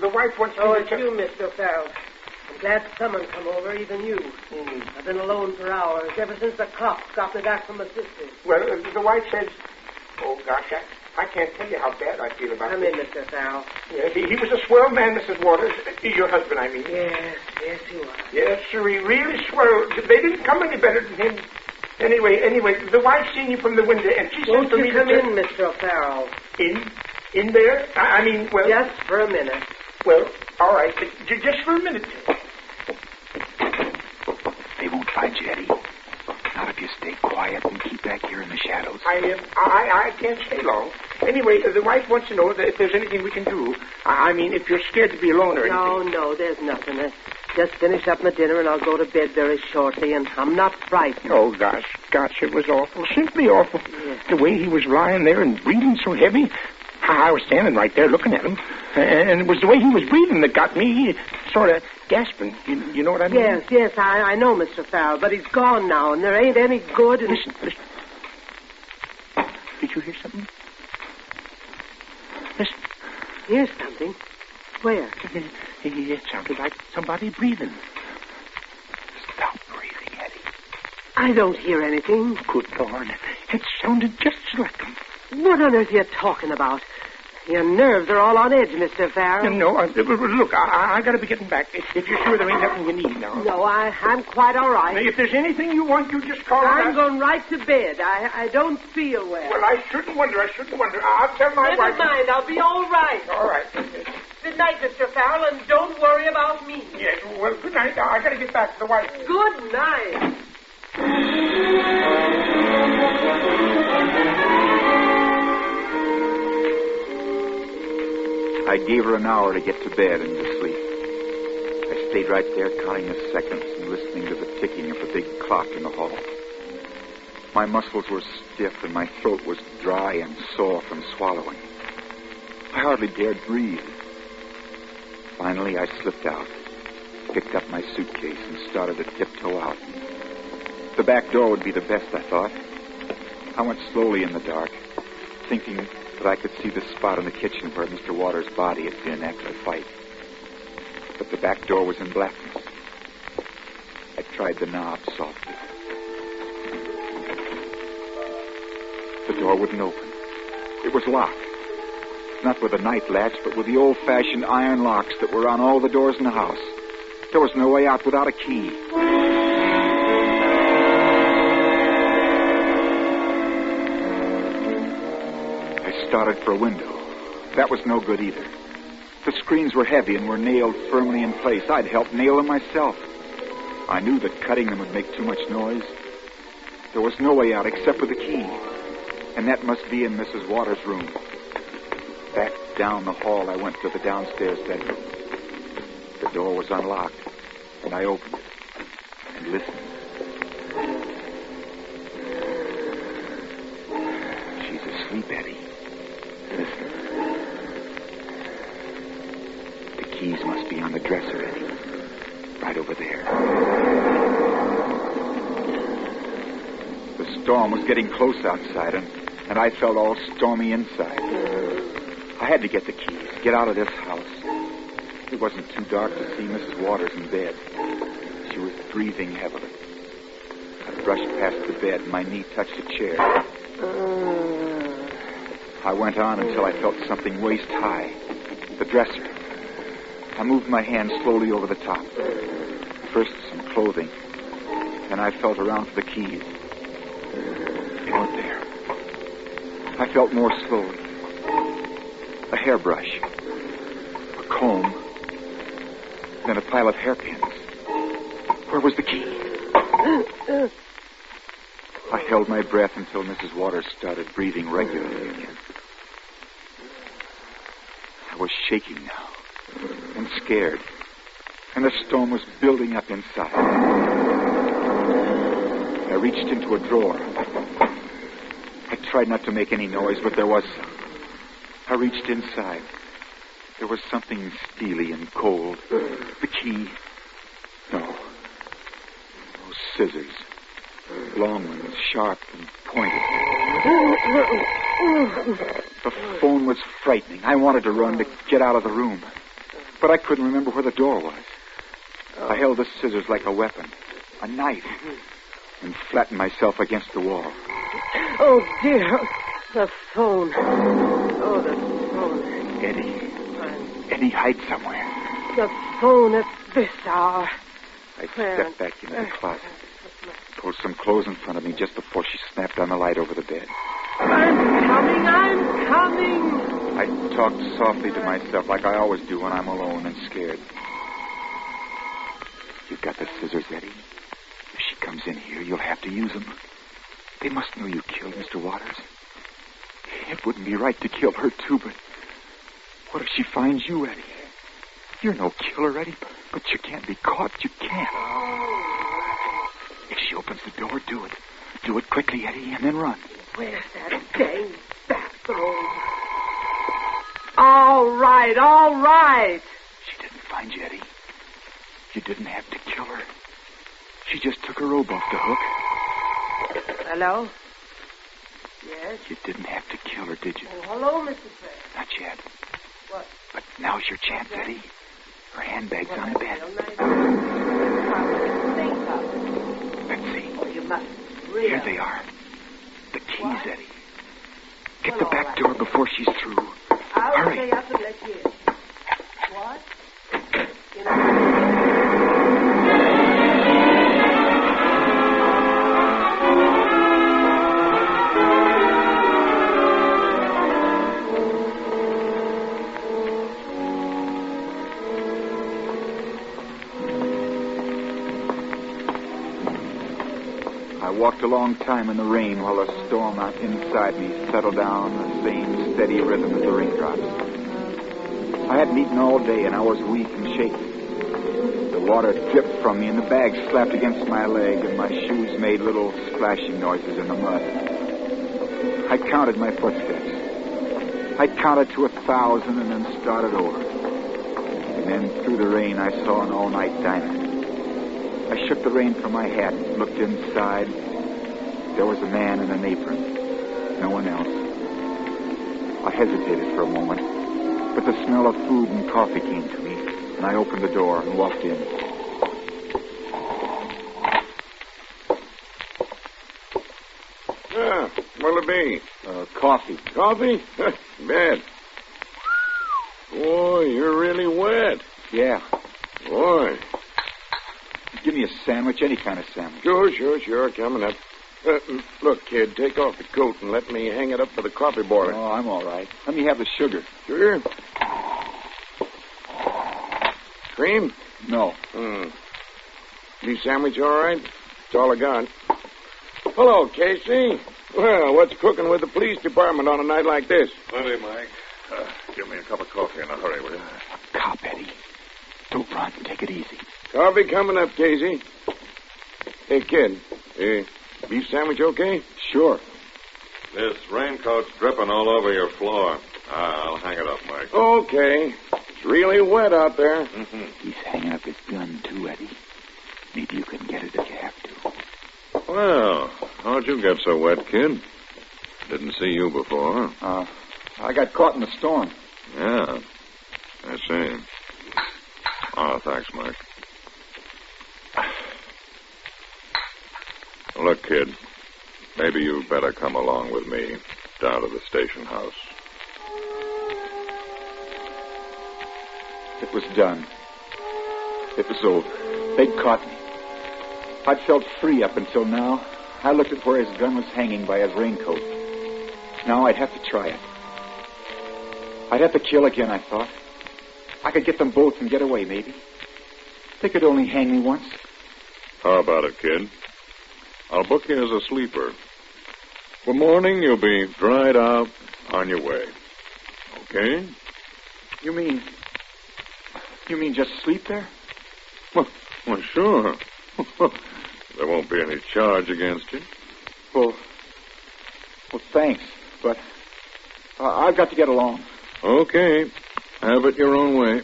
The wife wants Oh, me it's to... you, Mr. Farrell. I'm glad someone come over, even you. I've been alone for hours, ever since the cops got me back from my sister. Well, the wife says... Oh, gosh, I can't tell you how bad I feel about Come in, Mr. Farrell. Yes, he was a swell man, Mrs. Waters. Your husband, I mean. Yes, he was. Yes, sir, he really swell. They didn't come any better than him. Anyway, the wife seen you from the window, and she said to me... Won't you come in, Mr. Farrell? In there? I mean, well... Just for a minute. Well, all right, but just for a minute. They won't find you, Eddie. Not if you stay quiet and keep back here in the shadows. I can't stay long. Anyway, the wife wants to know that if there's anything we can do. I mean, if you're scared to be alone or anything. No, there's nothing. I just finish up my dinner and I'll go to bed very shortly, and I'm not frightened. Oh, gosh, it was awful. Simply awful. Yes. The way he was lying there and breathing so heavy. I was standing right there looking at him. And it was the way he was breathing that got me sort of gasping. You know what I mean? Yes, I know, Mr. Farrell, but he's gone now, and there ain't any good in... Listen. Did you hear something? Listen. Hear something? Where? It sounded like somebody breathing. Stop breathing, Eddie. I don't hear anything. Good Lord. It sounded just like him. What on earth are you talking about? Your nerves are all on edge, Mr. Farrell. No, look, I got to be getting back. If you're sure there ain't nothing you need now. No, I'm quite all right. Now, if there's anything you want, you just call I'm going right to bed. I don't feel well. Well, I shouldn't wonder. I'll tell my wife. Never mind, I'll be all right. All right. Good Good night, Mr. Farrell, and don't worry about me. Yes, well, good night. Now, I gotta get back to the White House. Good night. I gave her an hour to get to bed and to sleep. I stayed right there counting the seconds and listening to the ticking of the big clock in the hall. My muscles were stiff and my throat was dry and sore from swallowing. I hardly dared breathe. Finally, I slipped out, picked up my suitcase, and started to tiptoe out. The back door would be the best, I thought. I went slowly in the dark, thinking that I could see the spot in the kitchen where Mr. Waters' body had been after the fight. But the back door was in blackness. I tried the knob softly. The door wouldn't open. It was locked. Not with a night latch, but with the old-fashioned iron locks that were on all the doors in the house. There was no way out without a key. I started for a window. That was no good either. The screens were heavy and were nailed firmly in place. I'd helped nail them myself. I knew that cutting them would make too much noise. There was no way out except with a key. And that must be in Mrs. Waters' room. Back down the hall, I went to the downstairs bedroom. The door was unlocked, and I opened it and listened. She's asleep, Eddie. Listen. The keys must be on the dresser, Eddie. Right over there. The storm was getting close outside, and I felt all stormy inside. I had to get the keys, get out of this house. It wasn't too dark to see Mrs. Waters in bed. She was breathing heavily. I brushed past the bed, and my knee touched a chair. I went on until I felt something waist high. The dresser. I moved my hand slowly over the top. First some clothing. Then I felt around for the keys. They weren't there. I felt more slowly. A hairbrush, a comb, then a pile of hairpins. Where was the key? I held my breath until Mrs. Waters started breathing regularly again. I was shaking now and scared, and the storm was building up inside. I reached into a drawer. I tried not to make any noise, but there was some. I reached inside. There was something steely and cold. The key. No. Those scissors. Long ones, sharp and pointed. The phone was frightening. I wanted to run to get out of the room. But I couldn't remember where the door was. I held the scissors like a weapon. A knife. And flattened myself against the wall. Oh, dear. The phone. Oh, the phone. Eddie, hide somewhere. The phone at this hour. I stepped back into the closet. Pulled some clothes in front of me just before she snapped on the light over the bed. I'm coming. I talked softly to myself like I always do when I'm alone and scared. You've got the scissors, Eddie. If she comes in here, you'll have to use them. They must know you killed Mr. Waters. It wouldn't be right to kill her, too, but what if she finds you, Eddie? You're no killer, Eddie, but you can't be caught. You can't. If she opens the door, do it. Do it quickly, Eddie, and then run. Where's that dang bathroom? All right. She didn't find you, Eddie. You didn't have to kill her. She just took her robe off the hook. Hello? Yes? You didn't have to kill her, did you? Oh, hello, Mr. Fair. Not yet. What? But now's your chance, Eddie. Her handbag's on the bed. Let's see. Oh, you must really... Here they are. The keys, Eddie. Get the back door before she's through. I'll Hurry. stay up and let you in. What? walked a long time in the rain while the storm out inside me settled down the same steady rhythm as the raindrops. I hadn't eaten all day, and I was weak and shaky. The water dripped from me, and the bag slapped against my leg, and my shoes made little splashing noises in the mud. I counted my footsteps. I counted to 1,000 and then started over. And then through the rain, I saw an all-night diner. I shook the rain from my hat and looked inside. There was a man in an apron. No one else. I hesitated for a moment, but the smell of food and coffee came to me, and I opened the door and walked in. What'll it be? Coffee. Coffee? Bad. Boy, you're really wet. Yeah. Boy. Give me a sandwich, any kind of sandwich. Sure. Coming up. Look, kid, take off the coat and let me hang it up for the coffee boiler. Oh, I'm all right. Let me have the sugar. Sugar? Cream? No. Be sandwich all right? That's all I got. Hello, Casey. Well, what's cooking with the police department on a night like this? Plenty, Mike. Give me a cup of coffee in a hurry, will you? Cop, Eddie. Don't run. Take it easy. Coffee coming up, Casey. Hey, kid. Beef sandwich okay? Sure. This raincoat's dripping all over your floor. I'll hang it up, Mike. Okay. It's really wet out there. He's hanging up his gun, too, Eddie. Maybe you can get it if you have to. Well, how'd you get so wet, kid? Didn't see you before. I got caught in the storm. Yeah, I see. Oh, thanks, Mike. Look, kid, maybe you'd better come along with me down to the station house. It was done. It was over. They'd caught me. I'd felt free up until now. I looked at where his gun was hanging by his raincoat. Now I'd have to try it. I'd have to kill again, I thought. I could get them both and get away, maybe. They could only hang me once. How about it, kid? I'll book you as a sleeper. For morning, you'll be dried out on your way. Okay? You mean just sleep there? Well, sure. There won't be any charge against you. Well, thanks, but I've got to get along. Okay. Have it your own way.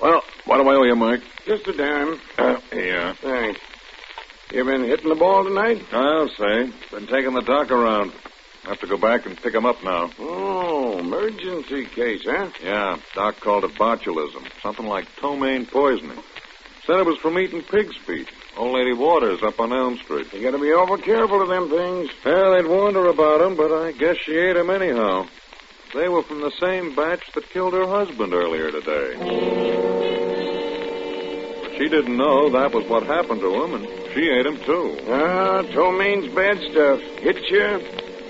Well, what do I owe you, Mike? Just a dime. Yeah. Thanks. You been hitting the ball tonight? I'll say. Been taking the doc around. Have to go back and pick him up now. Oh, emergency case, huh? Yeah. Doc called it botulism. Something like ptomaine poisoning. Said it was from eating pig's feet. Old Lady Waters up on Elm Street. You gotta be awful careful of them things. Well, they'd warned her about them, but I guess she ate them anyhow. They were from the same batch that killed her husband earlier today. But she didn't know that was what happened to him, and she ate him, too. Ptomaine's bad stuff. Hit you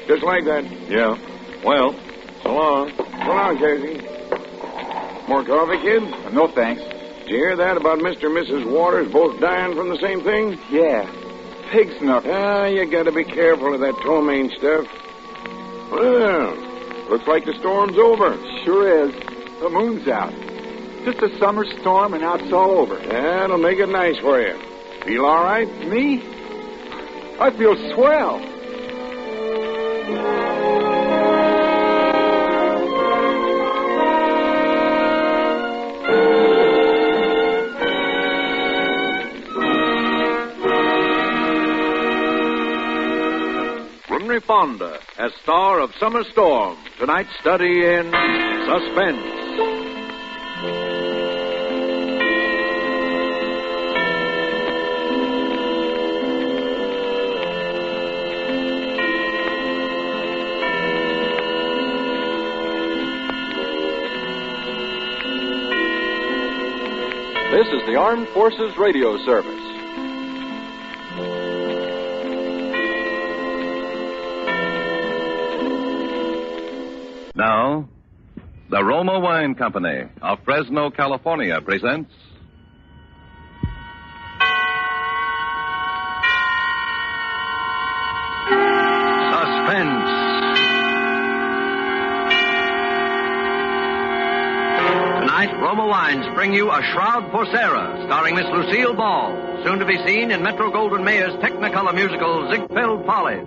just like that. Yeah. Well, so long. So long, Casey. More coffee, kid? No, thanks. Did you hear that about Mr. and Mrs. Waters both dying from the same thing? Yeah. Pig's milk. You gotta be careful of that ptomaine stuff. Well, looks like the storm's over. Sure is. The moon's out. Just a summer storm, and now it's all over. That'll make it nice for you. Feel all right? Me? I feel swell. Fonda as star of Summer Storm, tonight's study in Suspense. This is the Armed Forces Radio Service. Now, the Roma Wine Company of Fresno, California presents Tonight, Roma Wines bring you A Shroud for Sara, starring Miss Lucille Ball, soon to be seen in Metro-Goldwyn-Mayer's Technicolor musical Ziegfeld Follies.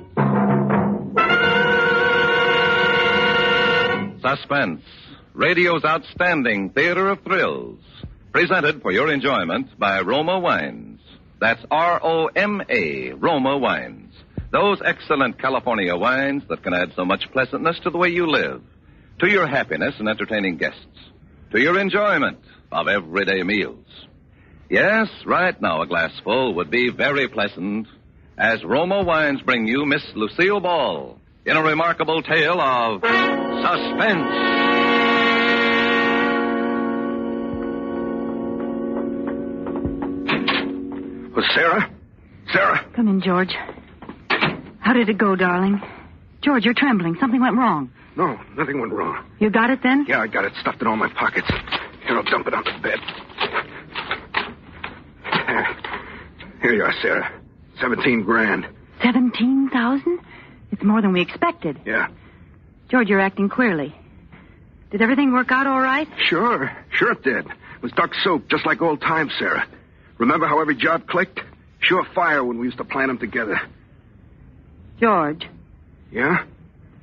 Suspense, radio's outstanding theater of thrills, presented for your enjoyment by Roma Wines. That's R-O-M-A, Roma Wines. Those excellent California wines that can add so much pleasantness to the way you live, to your happiness in entertaining guests, to your enjoyment of everyday meals. Yes, right now a glassful would be very pleasant, as Roma Wines bring you Miss Lucille Ball in a remarkable tale of suspense. Oh, Sara? Sara? Come in, George. How did it go, darling? George, you're trembling. Something went wrong. No, nothing went wrong. You got it then? Yeah, I got it. Stuffed in all my pockets. Here, I'll dump it on the bed. Here you are, Sara. 17 grand. 17,000? It's more than we expected. Yeah. George, you're acting queerly. Did everything work out all right? Sure it did. It was duck soup, just like old times, Sara. Remember how every job clicked? Sure fire when we used to plan them together. George. Yeah?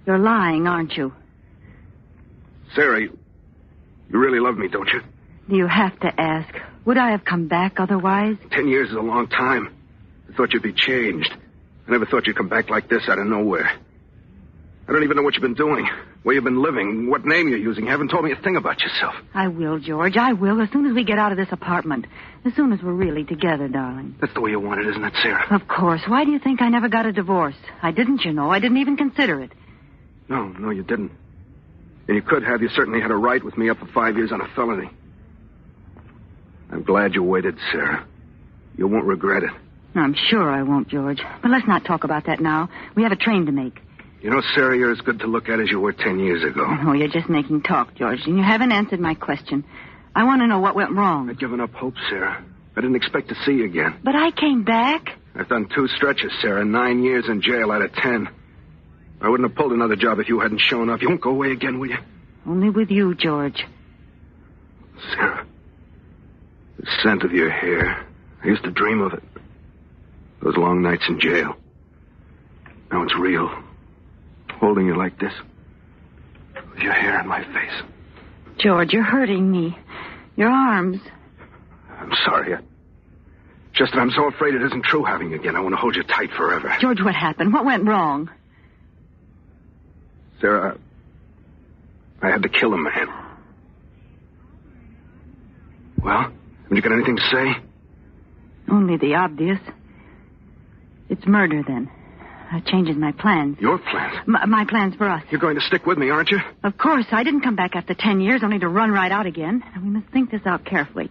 You're lying, aren't you? Sara, you really love me, don't you? Do you have to ask? Would I have come back otherwise? 10 years is a long time. I thought you'd be changed. I never thought you'd come back like this out of nowhere. I don't even know what you've been doing, where you've been living, what name you're using. You haven't told me a thing about yourself. I will, George. I will, as soon as we get out of this apartment. As soon as we're really together, darling. That's the way you want it, isn't it, Sara? Of course. Why do you think I never got a divorce? I didn't, you know. I didn't even consider it. No, you didn't. And you could have. You certainly had a right with me up for 5 years on a felony. I'm glad you waited, Sara. You won't regret it. I'm sure I won't, George. But let's not talk about that now. We have a train to make. You know, Sara, you're as good to look at as you were 10 years ago. Oh, you're just making talk, George, and you haven't answered my question. I want to know what went wrong. I'd given up hope, Sara. I didn't expect to see you again. But I came back. I've done 2 stretches, Sara. 9 years in jail out of 10. I wouldn't have pulled another job if you hadn't shown up. You won't go away again, will you? Only with you, George. Sara, the scent of your hair. I used to dream of it. Those long nights in jail. Now it's real. Holding you like this. With your hair in my face. George, you're hurting me. Your arms. I'm sorry. Just that I'm so afraid it isn't true having you again. I want to hold you tight forever. George, what happened? What went wrong? Sara, I had to kill a man. Well, have you got anything to say? Only the obvious. It's murder, then. That changes my plans. Your plans? My plans for us. You're going to stick with me, aren't you? Of course. I didn't come back after 10 years only to run right out again. And we must think this out carefully.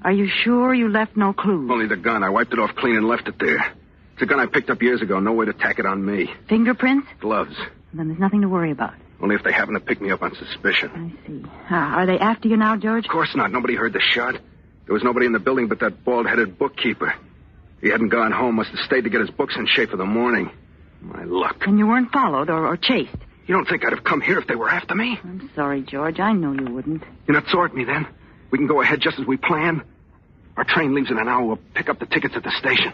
Are you sure you left no clues? Only the gun. I wiped it off clean and left it there. It's a gun I picked up years ago. No way to tack it on me. Fingerprints? Gloves. Then there's nothing to worry about. Only if they happen to pick me up on suspicion. I see. Are they after you now, George? Of course not. Nobody heard the shot. There was nobody in the building but that bald-headed bookkeeper. He hadn't gone home. Must have stayed to get his books in shape for the morning. My luck. And you weren't followed or chased? You don't think I'd have come here if they were after me? I'm sorry, George. I know you wouldn't. You're not sore at me, then? We can go ahead just as we planned? Our train leaves in an hour. We'll pick up the tickets at the station.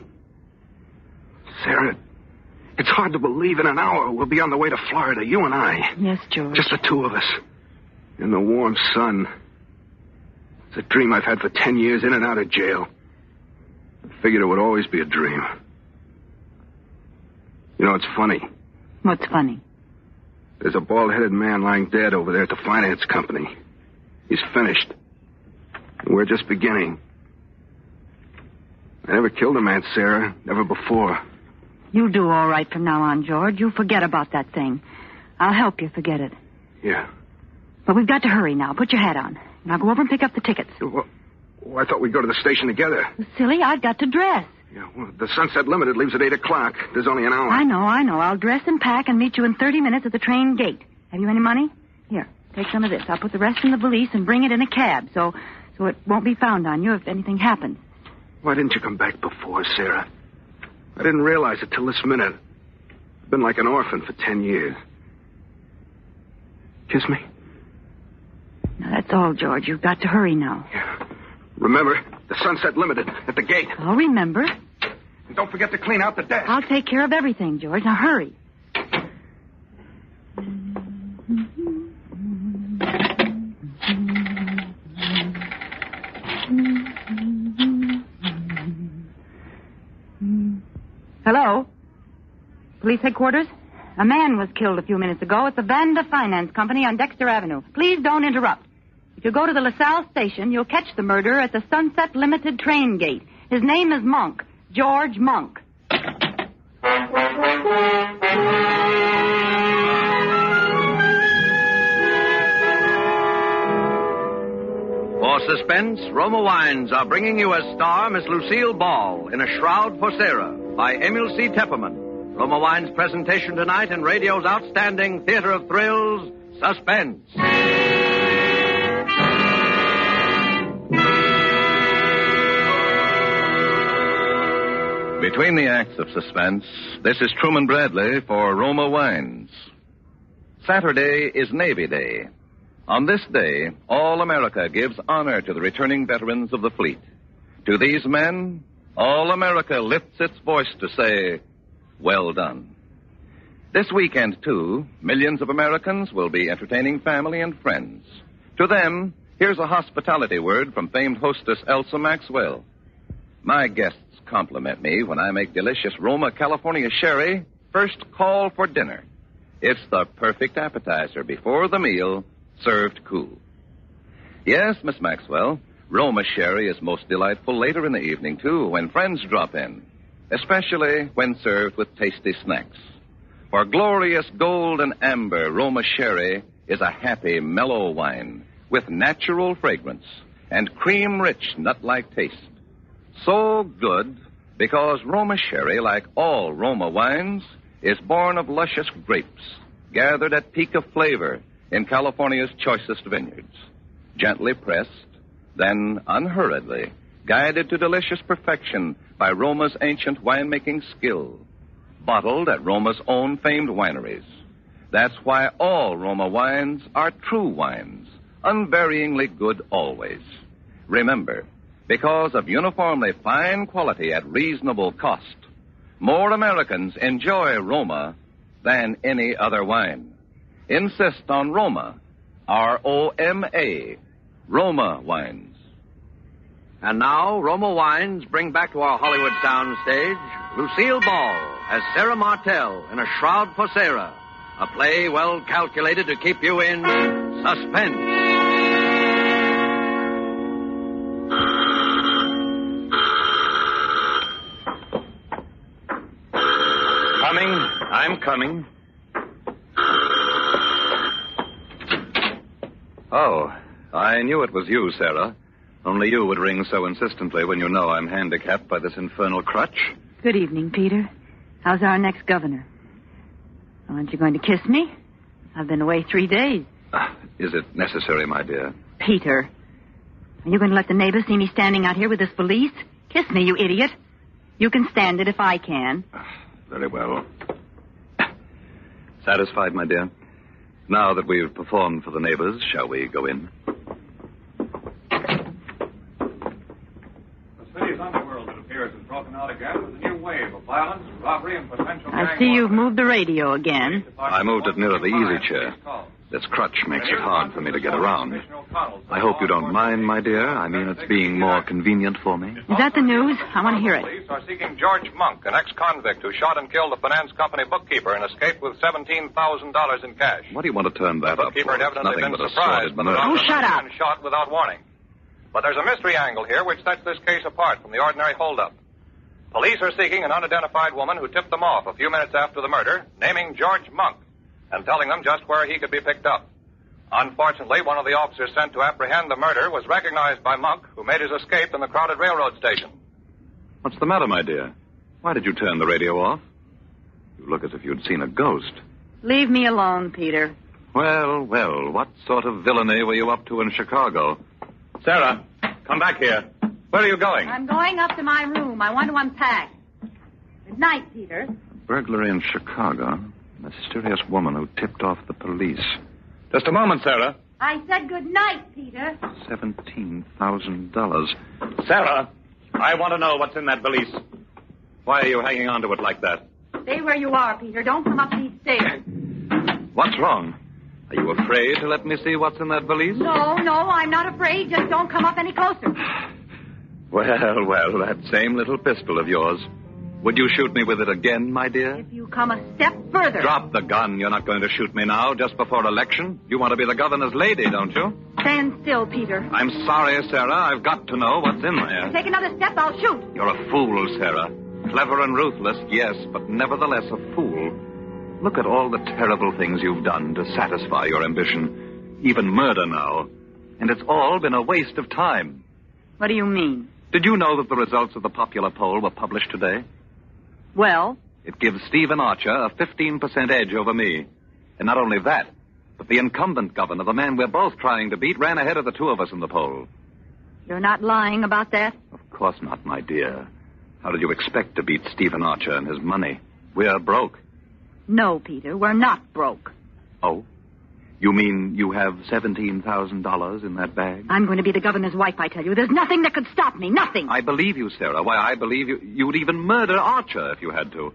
Sara, it's hard to believe in an hour we'll be on the way to Florida, you and I. Yes, George. Just the two of us. In the warm sun. It's a dream I've had for 10 years in and out of jail. I figured it would always be a dream. You know, it's funny. What's funny? There's a bald-headed man lying dead over there at the finance company. He's finished. And we're just beginning. I never killed a man, Sara. Never before. You'll do all right from now on, George. You'll forget about that thing. I'll help you forget it. Yeah. But we've got to hurry now. Put your hat on. And I'll go over and pick up the tickets. Well, I thought we'd go to the station together. Silly, I've got to dress. Yeah, well, the Sunset Limited leaves at 8 o'clock. There's only an hour. I know. I'll dress and pack and meet you in 30 minutes at the train gate. Have you any money? Here, take some of this. I'll put the rest in the valise and bring it in a cab so it won't be found on you if anything happens. Why didn't you come back before, Sara? I didn't realize it till this minute. I've been like an orphan for 10 years. Kiss me. Now, That's all, George. You've got to hurry now. Remember, the Sunset Limited at the gate. I'll remember. And don't forget to clean out the desk. I'll take care of everything, George. Now hurry. Hello? Police headquarters? A man was killed a few minutes ago at the Vanda Finance Company on Dexter Avenue. Please don't interrupt. If you go to the LaSalle station, you'll catch the murderer at the Sunset Limited train gate. His name is Monk. George Monk. For Suspense, Roma Wines are bringing you as star Miss Lucille Ball in A Shroud for Sara by Emil C. Tepperman. Roma Wines' presentation tonight in radio's outstanding theater of thrills, Suspense. Between the acts of Suspense, this is Truman Bradley for Roma Wines. Saturday is Navy Day. On this day, all America gives honor to the returning veterans of the fleet. To these men, all America lifts its voice to say, well done. This weekend, too, millions of Americans will be entertaining family and friends. To them, here's a hospitality word from famed hostess Elsa Maxwell. My guests compliment me when I make delicious Roma California sherry first call for dinner. It's the perfect appetizer before the meal, served cool. Yes, Miss Maxwell, Roma sherry is most delightful later in the evening, too, when friends drop in, especially when served with tasty snacks. For glorious gold and amber, Roma sherry is a happy, mellow wine with natural fragrance and cream-rich, nut-like taste. So good because Roma sherry, like all Roma wines, is born of luscious grapes gathered at peak of flavor in California's choicest vineyards. Gently pressed, then unhurriedly guided to delicious perfection by Roma's ancient winemaking skill, bottled at Roma's own famed wineries. That's why all Roma wines are true wines, unvaryingly good always. Remember, because of uniformly fine quality at reasonable cost, more Americans enjoy Roma than any other wine. Insist on Roma, R-O-M-A, Roma wines. And now, Roma Wines bring back to our Hollywood soundstage Lucille Ball as Sara Martell in A Shroud for Sara, a play well calculated to keep you in suspense. I'm coming. Oh, I knew it was you, Sara. Only you would ring so insistently when you know I'm handicapped by this infernal crutch. Good evening, Peter. How's our next governor? Aren't you going to kiss me? I've been away 3 days. Is it necessary, my dear? Peter, are you going to let the neighbors see me standing out here with this valise? Kiss me, you idiot. You can stand it if I can. Very well. Satisfied, my dear? Now that we've performed for the neighbors, shall we go in? The city's underworld, it appears, has broken out again with a new wave of violence, robbery, and potential gang I see you've moved the radio again. I moved it nearer the easy chair. This crutch makes it hard for me to get around. I hope you don't mind, my dear. I mean, it's being more convenient for me. Is that the news? I want to hear it. Police are seeking George Monk, an ex-convict who shot and killed the finance company bookkeeper and escaped with $17,000 in cash. What do you want to turn that up for? Bookkeeper had It's evidently nothing been but a surprised sordid by the murder. Oh, shut up. and shot without warning. But there's a mystery angle here which sets this case apart from the ordinary holdup. Police are seeking an unidentified woman who tipped them off a few minutes after the murder, naming George Monk and telling them just where he could be picked up. Unfortunately, one of the officers sent to apprehend the murder was recognized by Monk, who made his escape in the crowded railroad station. What's the matter, my dear? Why did you turn the radio off? You look as if you'd seen a ghost. Leave me alone, Peter. Well, what sort of villainy were you up to in Chicago? Sara, come back here. Where are you going? I'm going up to my room. I want to unpack. Good night, Peter. Burglary in Chicago. A mysterious woman who tipped off the police. Just a moment, Sara. I said good night, Peter. $17,000. Sarah, I want to know what's in that valise. Why are you hanging on to it like that? Stay where you are, Peter. Don't come up these stairs. What's wrong? Are you afraid to let me see what's in that valise? No, I'm not afraid. Just don't come up any closer. Well, that same little pistol of yours. Would you shoot me with it again, my dear? If you come a step further. Drop the gun. You're not going to shoot me now, just before election. You want to be the governor's lady, don't you? Stand still, Peter. I'm sorry, Sarah. I've got to know what's in there. Take another step, I'll shoot. You're a fool, Sarah. Clever and ruthless, yes, but nevertheless a fool. Look at all the terrible things you've done to satisfy your ambition. Even murder now. And it's all been a waste of time. What do you mean? Did you know that the results of the popular poll were published today? Well? It gives Stephen Archer a 15% edge over me. And not only that, but the incumbent governor, the man we're both trying to beat, ran ahead of the two of us in the poll. You're not lying about that? Of course not, my dear. How did you expect to beat Stephen Archer and his money? We're broke. No, Peter, we're not broke. Oh? You mean you have $17,000 in that bag? I'm going to be the governor's wife, I tell you. There's nothing that could stop me. Nothing. I believe you, Sarah. Why, I believe you would even murder Archer if you had to.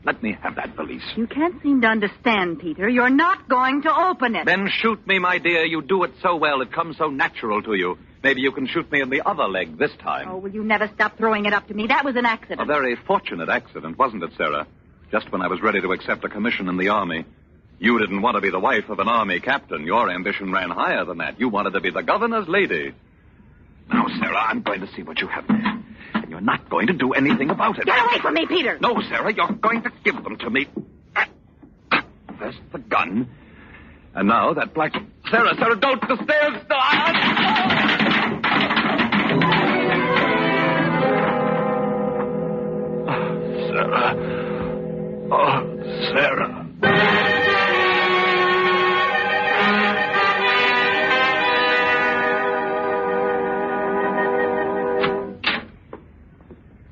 Let me have that valise. You can't seem to understand, Peter. You're not going to open it. Then shoot me, my dear. You do it so well. It comes so natural to you. Maybe you can shoot me in the other leg this time. Oh, will you never stop throwing it up to me? That was an accident. A very fortunate accident, wasn't it, Sarah? Just when I was ready to accept a commission in the Army. You didn't want to be the wife of an Army captain. Your ambition ran higher than that. You wanted to be the governor's lady. Now, Sarah, I'm going to see what you have there. And you're not going to do anything about it. Get away from me, Peter! No, Sarah, you're going to give them to me. There's the gun. And now that black... Sarah, don't! The stairs! Sarah. Oh, Sarah.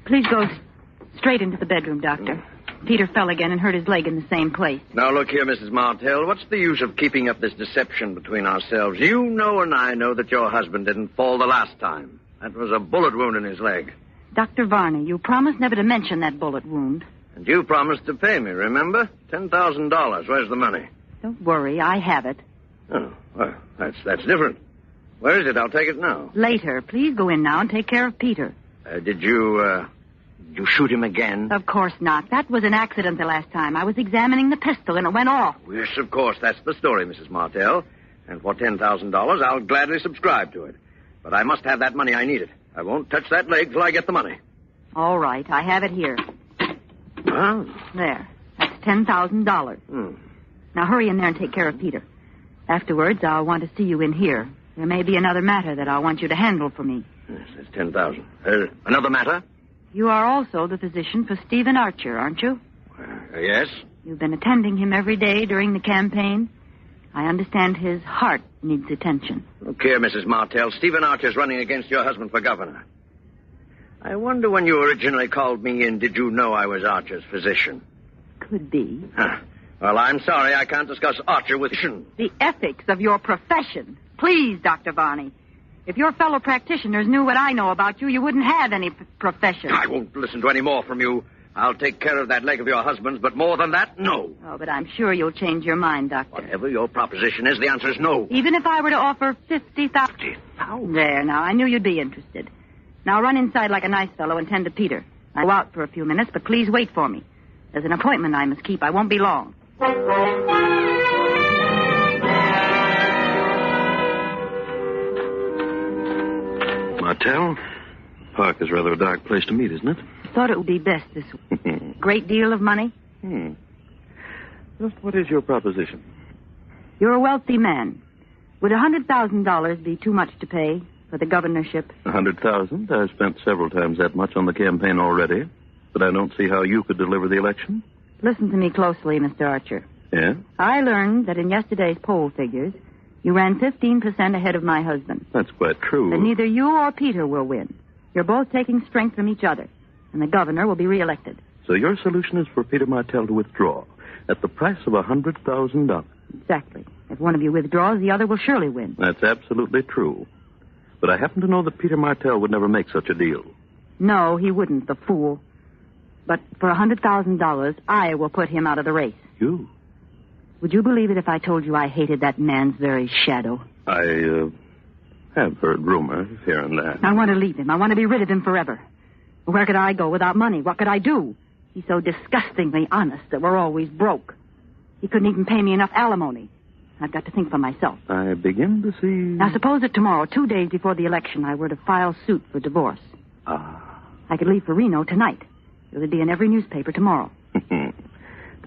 Please go straight into the bedroom, Doctor. Peter fell again and hurt his leg in the same place. Now, look here, Mrs. Martell. What's the use of keeping up this deception between ourselves? You know and I know that your husband didn't fall the last time. That was a bullet wound in his leg. Dr. Varney, you promised never to mention that bullet wound. And you promised to pay me, remember? $10,000. Where's the money? Don't worry, I have it. Oh, well, that's different. Where is it? I'll take it now. Later. Please go in now and take care of Peter. Did you shoot him again? Of course not. That was an accident the last time. I was examining the pistol and it went off. Yes, of course. That's the story, Mrs. Martell. And for $10,000, I'll gladly subscribe to it. But I must have that money. I need it. I won't touch that leg till I get the money. All right. I have it here. Oh. There. That's $10,000. Now hurry in there and take care of Peter. Afterwards, I'll want to see you in here. There may be another matter that I'll want you to handle for me. Yes, that's $10,000. Another matter? You are also the physician for Stephen Archer, aren't you? Yes. You've been attending him every day during the campaign. I understand his heart needs attention. Look here, Mrs. Martell. Stephen Archer's running against your husband for governor. I wonder when you originally called me in, did you know I was Archer's physician? Could be. Huh. Well, I'm sorry I can't discuss Archer with you. The ethics of your profession. Please, Dr. Varney. If your fellow practitioners knew what I know about you, you wouldn't have any profession. I won't listen to any more from you. I'll take care of that leg of your husband's, but more than that, no. Oh, but I'm sure you'll change your mind, Doctor. Whatever your proposition is, the answer is no. Even if I were to offer $50,000. $50,000? There, now, I knew you'd be interested. Now run inside like a nice fellow and tend to Peter. I'll go out for a few minutes, but please wait for me. There's an appointment I must keep. I won't be long. Martell, park is rather a dark place to meet, isn't it? I thought it would be best this week. Great deal of money? Just what is your proposition? You're a wealthy man. Would $100,000 be too much to pay for the governorship? $100,000? I've spent several times that much on the campaign already, but I don't see how you could deliver the election. Listen to me closely, Mr. Archer. Yeah? I learned that in yesterday's poll figures, you ran 15% ahead of my husband. That's quite true. But neither you or Peter will win. You're both taking strength from each other, and the governor will be reelected. So your solution is for Peter Martell to withdraw at the price of $100,000. Exactly. If If one of you withdraws, the other will surely win. That's absolutely true. But I happen to know that Peter Martell would never make such a deal. No, he wouldn't, the fool. But for $100,000, I will put him out of the race. You? Would you believe it if I told you I hated that man's very shadow? I have heard rumors here and there. I want to leave him. I want to be rid of him forever. Where could I go without money? What could I do? He's so disgustingly honest that we're always broke. He couldn't even pay me enough alimony. I've got to think for myself. I begin to see... Now, suppose that tomorrow, 2 days before the election, I were to file suit for divorce. I could leave for Reno tonight. It would be in every newspaper tomorrow.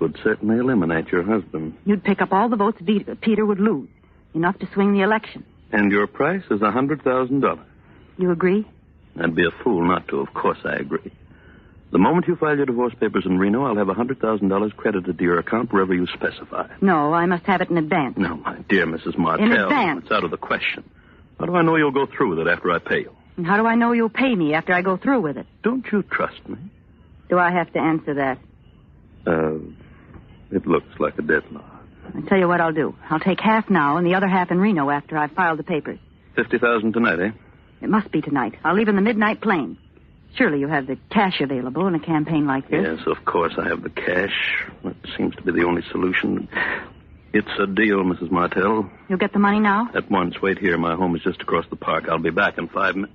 Would certainly eliminate your husband. You'd pick up all the votes Peter would lose. Enough to swing the election. And your price is $100,000. You agree? I'd be a fool not to. Of course I agree. The moment you file your divorce papers in Reno, I'll have $100,000 credited to your account wherever you specify. No, I must have it in advance. No, my dear Mrs. Martell. In advance. It's out of the question. How do I know you'll go through with it after I pay you? And how do I know you'll pay me after I go through with it? Don't you trust me? Do I have to answer that? It looks like a deadlock. I'll tell you what I'll do. I'll take half now and the other half in Reno after I've filed the papers. $50,000 tonight, eh? It must be tonight. I'll leave in the midnight plane. Surely you have the cash available in a campaign like this. Yes, of course I have the cash. That seems to be the only solution. It's a deal, Mrs. Martell. You'll get the money now? At once. Wait here. My home is just across the park. I'll be back in 5 minutes.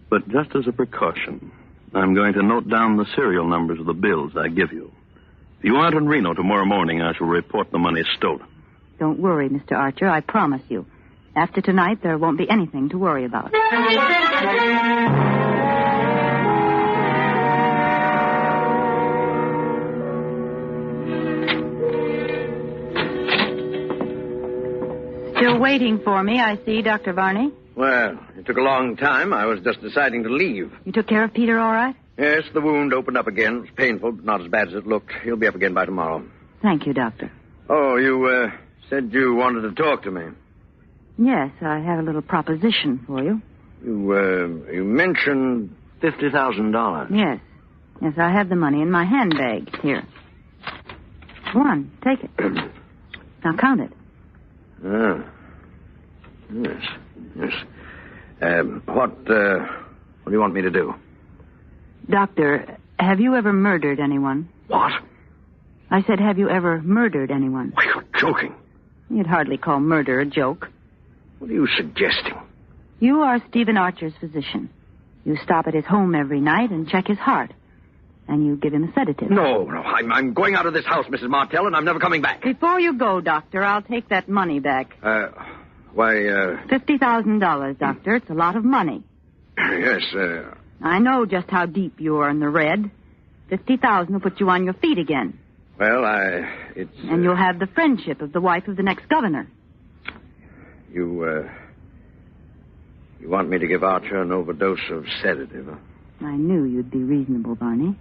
But just as a precaution, I'm going to note down the serial numbers of the bills I give you. If you aren't in Reno tomorrow morning, I shall report the money stolen. Don't worry, Mr. Archer. I promise you. After tonight, there won't be anything to worry about. Still waiting for me, I see, Dr. Varney. Well, it took a long time. I was just deciding to leave. You took care of Peter all right? Yes, the wound opened up again. It was painful, but not as bad as it looked. He'll be up again by tomorrow. Thank you, Doctor. Oh, you said you wanted to talk to me. Yes, I have a little proposition for you. You mentioned $50,000. Yes. Yes, I have the money in my handbag. Here. Go on, take it. Now count it. Ah. Yes. What do you want me to do? Doctor, have you ever murdered anyone? What? I said, have you ever murdered anyone? Why, you're joking. You'd hardly call murder a joke. What are you suggesting? You are Stephen Archer's physician. You stop at his home every night and check his heart. And you give him a sedative. No. I'm going out of this house, Mrs. Martell, and I'm never coming back. Before you go, Doctor, I'll take that money back. $50,000, Doctor. It's a lot of money. Yes, I know just how deep you are in the red. $50,000 will put you on your feet again. Well, And you'll have the friendship of the wife of the next governor. You want me to give Archer an overdose of sedative, huh? I knew you'd be reasonable, Barney.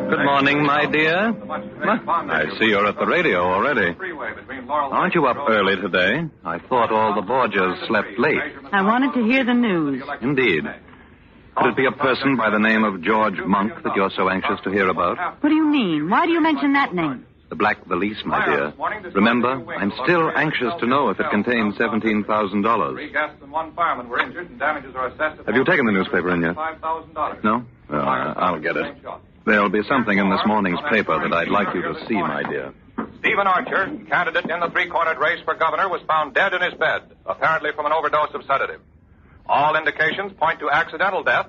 Good morning, my dear. I see you're at the radio already. Aren't you up early today? I thought all the Borgias slept late. I wanted to hear the news. Indeed. Could it be a person by the name of George Monk that you're so anxious to hear about? What do you mean? Why do you mention that name? The black valise, my dear. Remember, I'm still anxious to know if it contains $17,000. 3 guests and 1 fireman were injured and damages are assessed at Have you taken the newspaper in yet? $5,000. No? Well, I'll get it. There'll be something in this morning's paper that I'd like you to see, my dear. Stephen Archer, candidate in the 3-cornered race for governor, was found dead in his bed, apparently from an overdose of sedative. All indications point to accidental death,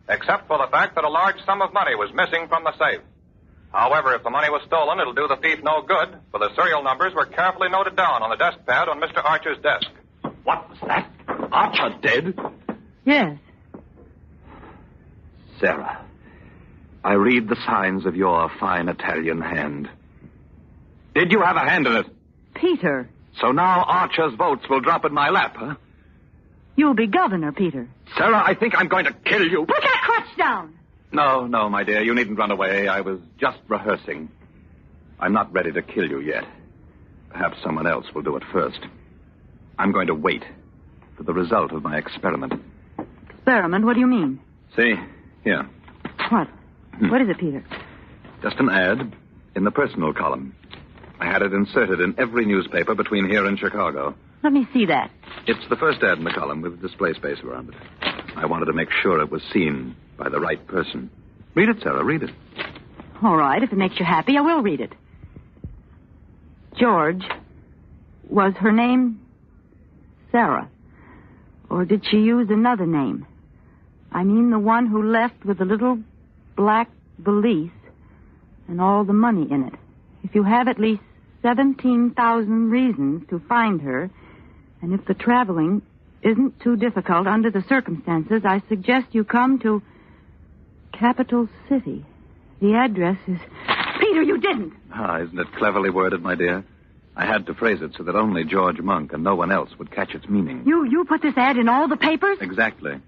except for the fact that a large sum of money was missing from the safe. However, if the money was stolen, it'll do the thief no good, for the serial numbers were carefully noted down on the desk pad on Mr. Archer's desk. What was that? Archer dead? Yes. Sara, I read the signs of your fine Italian hand. Did you have a hand in it? Peter. So now Archer's votes will drop in my lap, huh? You'll be governor, Peter. Sara, I think I'm going to kill you. Put that crutch down! No, my dear. You needn't run away. I was just rehearsing. I'm not ready to kill you yet. Perhaps someone else will do it first. I'm going to wait for the result of my experiment. Experiment? What do you mean? See, here. What? What is it, Peter? Just an ad in the personal column. I had it inserted in every newspaper between here and Chicago. Let me see that. It's the first ad in the column with display space around it. I wanted to make sure it was seen by the right person. Read it, Sarah, read it. All right, if it makes you happy, I will read it. George, was her name Sara? Or did she use another name? I mean the one who left with the little black valise and all the money in it. If you have at least 17,000 reasons to find her, and if the traveling isn't too difficult under the circumstances, I suggest you come to Capital City. The address is... Peter, you didn't! Isn't it cleverly worded, my dear? I had to phrase it so that only George Monk and no one else would catch its meaning. You put this ad in all the papers? Exactly.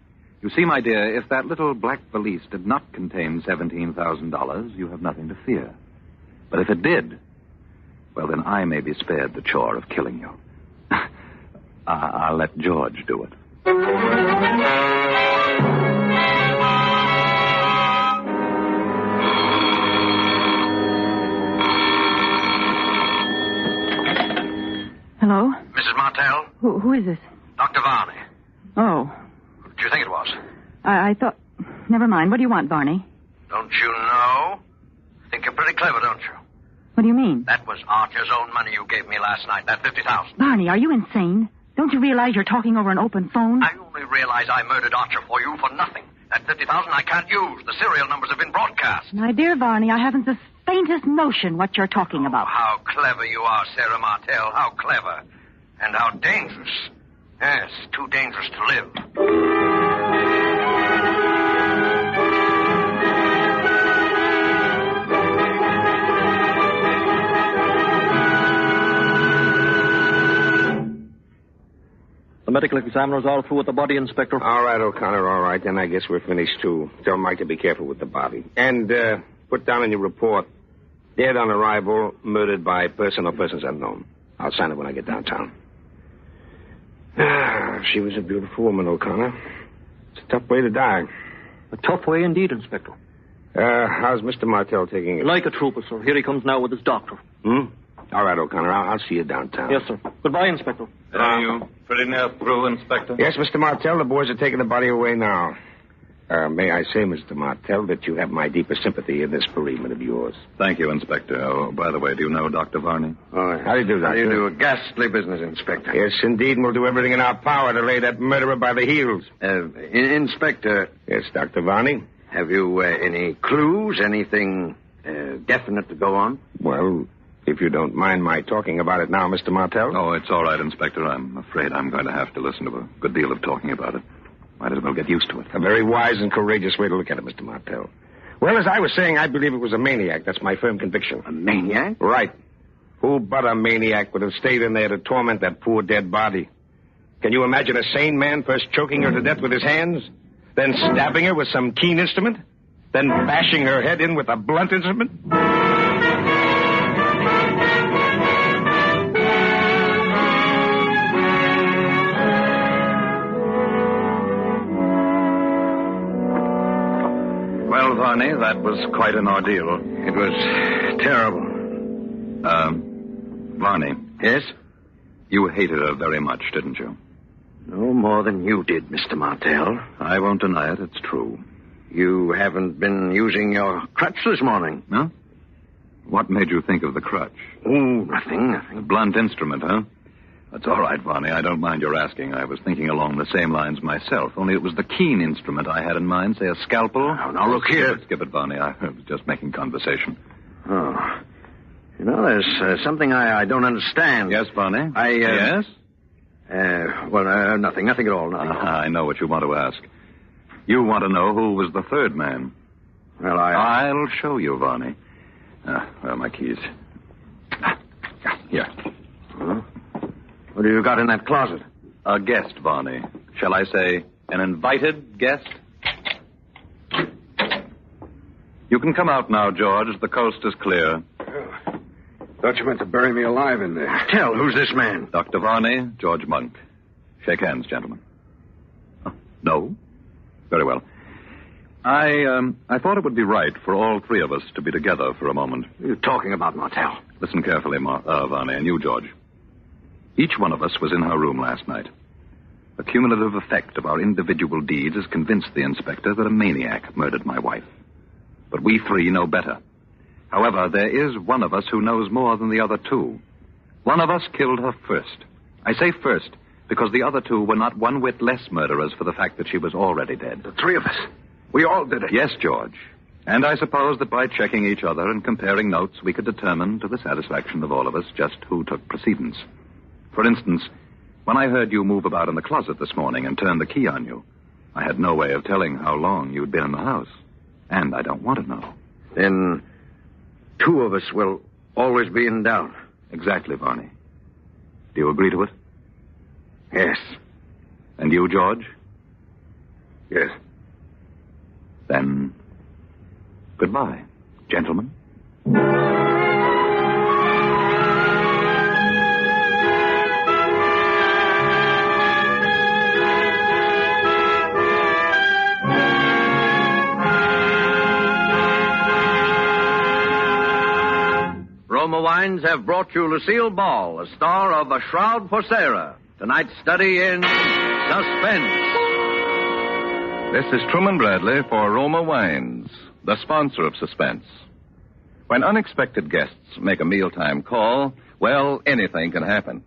You see, my dear, if that little black valise did not contain $17,000, you have nothing to fear. But if it did, well, then I may be spared the chore of killing you. I'll let George do it. Hello? Mrs. Martell? Who is this? Dr. Varney. Oh. What do you think it was? I thought... Never mind. What do you want, Barney? Don't you know? Think you're pretty clever, don't you? What do you mean? That was Archer's own money you gave me last night, that $50,000. Barney, are you insane? Don't you realize you're talking over an open phone? I only realize I murdered Archer for you for nothing. That $50,000 I can't use. The serial numbers have been broadcast. My dear Barney, I haven't the faintest notion what you're talking about. How clever you are, Sarah Martell. How clever. And how dangerous. Yes, too dangerous to live. The medical examiner's all through with the body, Inspector. All right, O'Connor, all right. Then I guess we're finished, too. Tell Mike to be careful with the body. And put down in your report, dead on arrival, murdered by person or persons unknown. I'll sign it when I get downtown. She was a beautiful woman, O'Connor. It's a tough way to die. A tough way indeed, Inspector. How's Mr. Martell taking it? Like a trooper, sir. Here he comes now with his doctor. All right, O'Connor. I'll see you downtown. Yes, sir. Goodbye, Inspector. Are you pretty near through, Inspector? Yes, Mr. Martell. The boys are taking the body away now. May I say, Mr. Martell, that you have my deepest sympathy in this bereavement of yours. Thank you, Inspector. Oh, by the way, do you know Dr. Varney? Oh, how do you do, Doctor? How do you do? A ghastly business, Inspector. Yes, indeed, and we'll do everything in our power to lay that murderer by the heels. Inspector. Yes, Dr. Varney? Have you any clues, anything definite to go on? Well, if you don't mind my talking about it now, Mr. Martell. Oh, it's all right, Inspector. I'm afraid I'm going to have to listen to a good deal of talking about it. Might as well get used to it. A very wise and courageous way to look at it, Mr. Martell. Well, as I was saying, I believe it was a maniac. That's my firm conviction. A maniac? Right. Who but a maniac would have stayed in there to torment that poor dead body? Can you imagine a sane man first choking her to death with his hands, then stabbing her with some keen instrument, then bashing her head in with a blunt instrument? Well, Varney, that was quite an ordeal. It was terrible. Varney. Yes? You hated her very much, didn't you? No more than you did, Mr. Martell. I won't deny it. It's true. You haven't been using your crutch this morning. Huh? What made you think of the crutch? Oh, nothing. A blunt instrument, huh? That's all right, Varney. I don't mind your asking. I was thinking along the same lines myself, only it was the keen instrument I had in mind, say a scalpel. Now, look here. Skip it, Varney. I was just making conversation. Oh. You know, there's something I don't understand. Yes, Varney? Yes? Nothing at all. Nothing. I know what you want to ask. You want to know who was the third man. Well, I'll show you, Varney. Well, my keys. Here. Huh? What do you got in that closet? A guest, Varney. Shall I say an invited guest? You can come out now, George. The coast is clear. Thought you meant to bury me alive in there. Tell, who's this man? Dr. Varney, George Monk. Shake hands, gentlemen. Oh, no? Very well. I thought it would be right for all three of us to be together for a moment. You're talking about Martel. Listen carefully, Varney, and you, George. Each one of us was in her room last night. The cumulative effect of our individual deeds has convinced the inspector that a maniac murdered my wife. But we three know better. However, there is one of us who knows more than the other two. One of us killed her first. I say first because the other two were not one whit less murderers for the fact that she was already dead. The three of us. We all did it. Yes, George. And I suppose that by checking each other and comparing notes, we could determine, to the satisfaction of all of us, just who took precedence. For instance, when I heard you move about in the closet this morning and turn the key on you, I had no way of telling how long you'd been in the house. And I don't want to know. Then two of us will always be in doubt. Exactly, Varney. Do you agree to it? Yes. And you, George? Yes. Then, goodbye, gentlemen. Roma Wines have brought you Lucille Ball, a star of A Shroud for Sara. Tonight's study in Suspense. This is Truman Bradley for Roma Wines, the sponsor of Suspense. When unexpected guests make a mealtime call, well, anything can happen.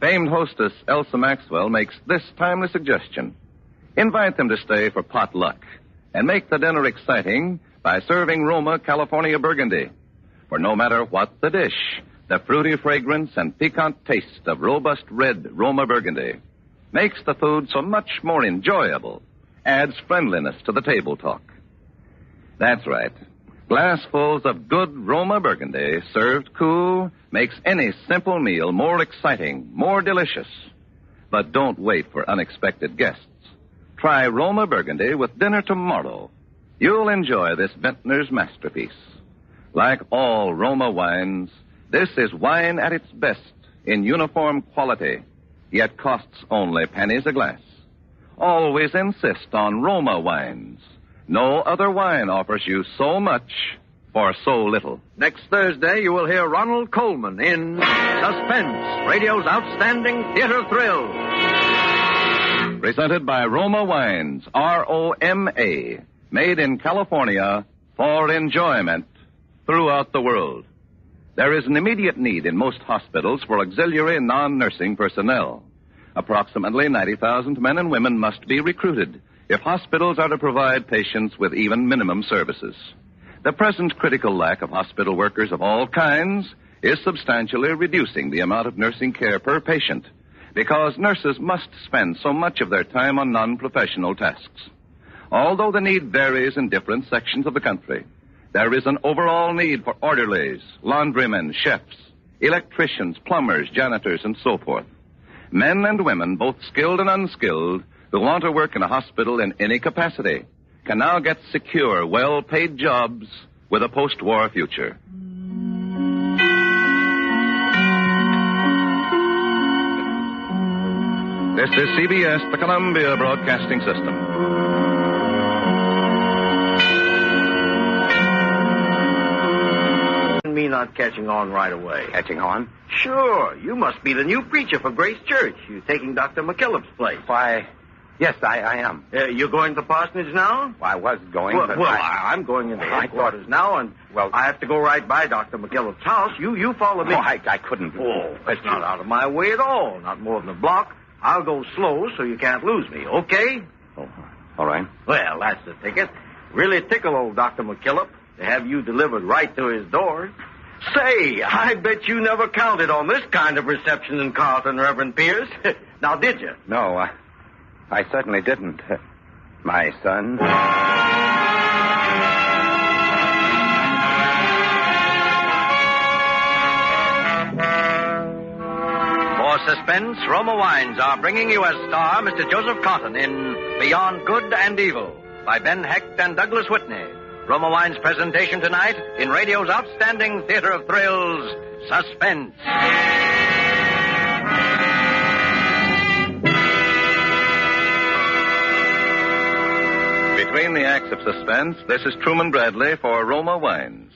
Famed hostess Elsa Maxwell makes this timely suggestion. Invite them to stay for potluck and make the dinner exciting by serving Roma California Burgundy. For no matter what the dish, the fruity fragrance and piquant taste of robust red Roma Burgundy makes the food so much more enjoyable, adds friendliness to the table talk. That's right. Glassfuls of good Roma Burgundy served cool makes any simple meal more exciting, more delicious. But don't wait for unexpected guests. Try Roma Burgundy with dinner tomorrow. You'll enjoy this vintner's masterpiece. Like all Roma wines, this is wine at its best in uniform quality, yet costs only pennies a glass. Always insist on Roma wines. No other wine offers you so much for so little. Next Thursday, you will hear Ronald Coleman in Suspense, radio's outstanding theater thrill. Presented by Roma Wines, R-O-M-A, made in California for enjoyment throughout the world. There is an immediate need in most hospitals for auxiliary non-nursing personnel. Approximately 90,000 men and women must be recruited if hospitals are to provide patients with even minimum services. The present critical lack of hospital workers of all kinds is substantially reducing the amount of nursing care per patient because nurses must spend so much of their time on non-professional tasks. Although the need varies in different sections of the country, there is an overall need for orderlies, laundrymen, chefs, electricians, plumbers, janitors, and so forth. Men and women, both skilled and unskilled, who want to work in a hospital in any capacity, can now get secure, well-paid jobs with a post-war future. This is CBS, the Columbia Broadcasting System. Me not catching on right away. Catching on? Sure. You must be the new preacher for Grace Church. You're taking Dr. McKillop's place. Why, yes, I am. You're going to the parsonage now? Well, I was going, Well, but I'm going into headquarters now, and I have to go right by Dr. McKillop's house. You follow me. Oh, I couldn't. Oh, that's not out of my way at all. Not more than a block. I'll go slow so you can't lose me, okay? Oh, all right. Well, that's the ticket. Really tickle old Dr. McKillop to have you delivered right to his door. Say, I bet you never counted on this kind of reception in Carlton, Reverend Pierce. Now, did you? No, I certainly didn't. My son. For Suspense, Roma Wines are bringing you as star Mr. Joseph Cotton in Beyond Good and Evil by Ben Hecht and Douglas Whitney. Roma Wines' presentation tonight in radio's outstanding theater of thrills, Suspense. Between the acts of Suspense, this is Truman Bradley for Roma Wines.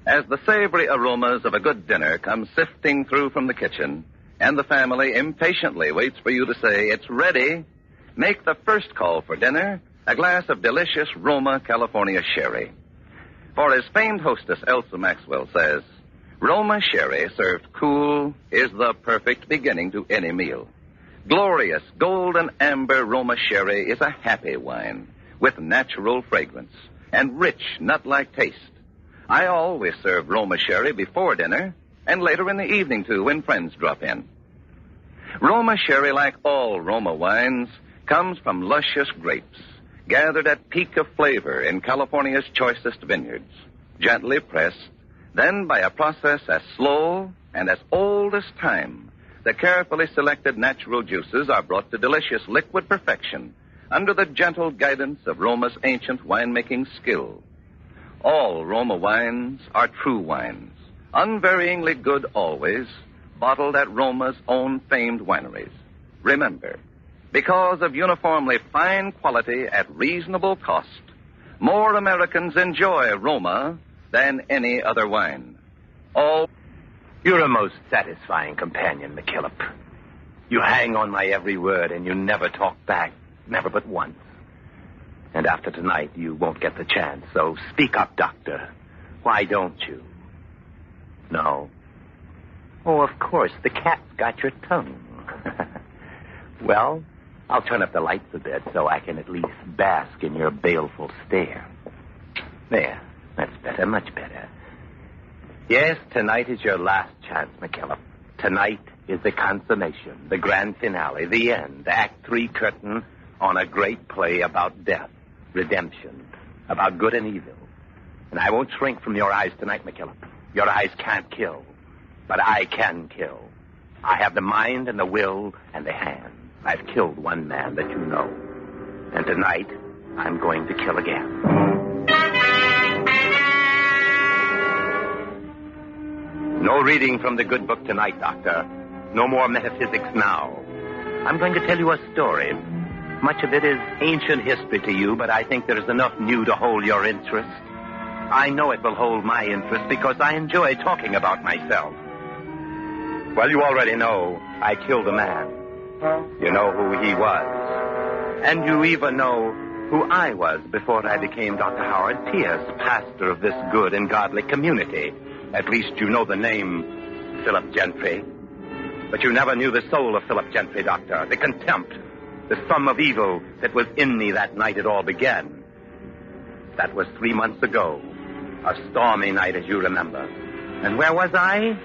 As the savory aromas of a good dinner come sifting through from the kitchen, and the family impatiently waits for you to say it's ready, make the first call for dinner a glass of delicious Roma California sherry. For as famed hostess Elsa Maxwell says, Roma sherry served cool is the perfect beginning to any meal. Glorious golden amber Roma sherry is a happy wine with natural fragrance and rich nut-like taste. I always serve Roma sherry before dinner and later in the evening, too, when friends drop in. Roma sherry, like all Roma wines, comes from luscious grapes, gathered at peak of flavor in California's choicest vineyards, gently pressed, then by a process as slow and as old as time, the carefully selected natural juices are brought to delicious liquid perfection under the gentle guidance of Roma's ancient winemaking skill. All Roma wines are true wines, unvaryingly good always, bottled at Roma's own famed wineries. Remember, because of uniformly fine quality at reasonable cost, more Americans enjoy Roma than any other wine. You're a most satisfying companion, McKillop. You hang on my every word, and you never talk back, never but once. And after tonight, you won't get the chance, so speak up, Doctor. Why don't you? No? Oh, of course, the cat's got your tongue. Well, I'll turn up the lights a bit so I can at least bask in your baleful stare. There, that's better, much better. Yes, tonight is your last chance, McKillop. Tonight is the consummation, the grand finale, the end, the Act 3 curtain on a great play about death, redemption, about good and evil. And I won't shrink from your eyes tonight, McKillop. Your eyes can't kill, but I can kill. I have the mind and the will and the hand. I've killed one man that you know. And tonight, I'm going to kill again. No reading from the good book tonight, Doctor. No more metaphysics now. I'm going to tell you a story. Much of it is ancient history to you, but I think there's enough new to hold your interest. I know it will hold my interest because I enjoy talking about myself. Well, you already know I killed a man. You know who he was. And you even know who I was before I became Dr. Howard Pierce, pastor of this good and godly community. At least you know the name Philip Gentry. But you never knew the soul of Philip Gentry, Doctor. The contempt, the sum of evil that was in me that night it all began. That was 3 months ago. A stormy night, as you remember. And where was I?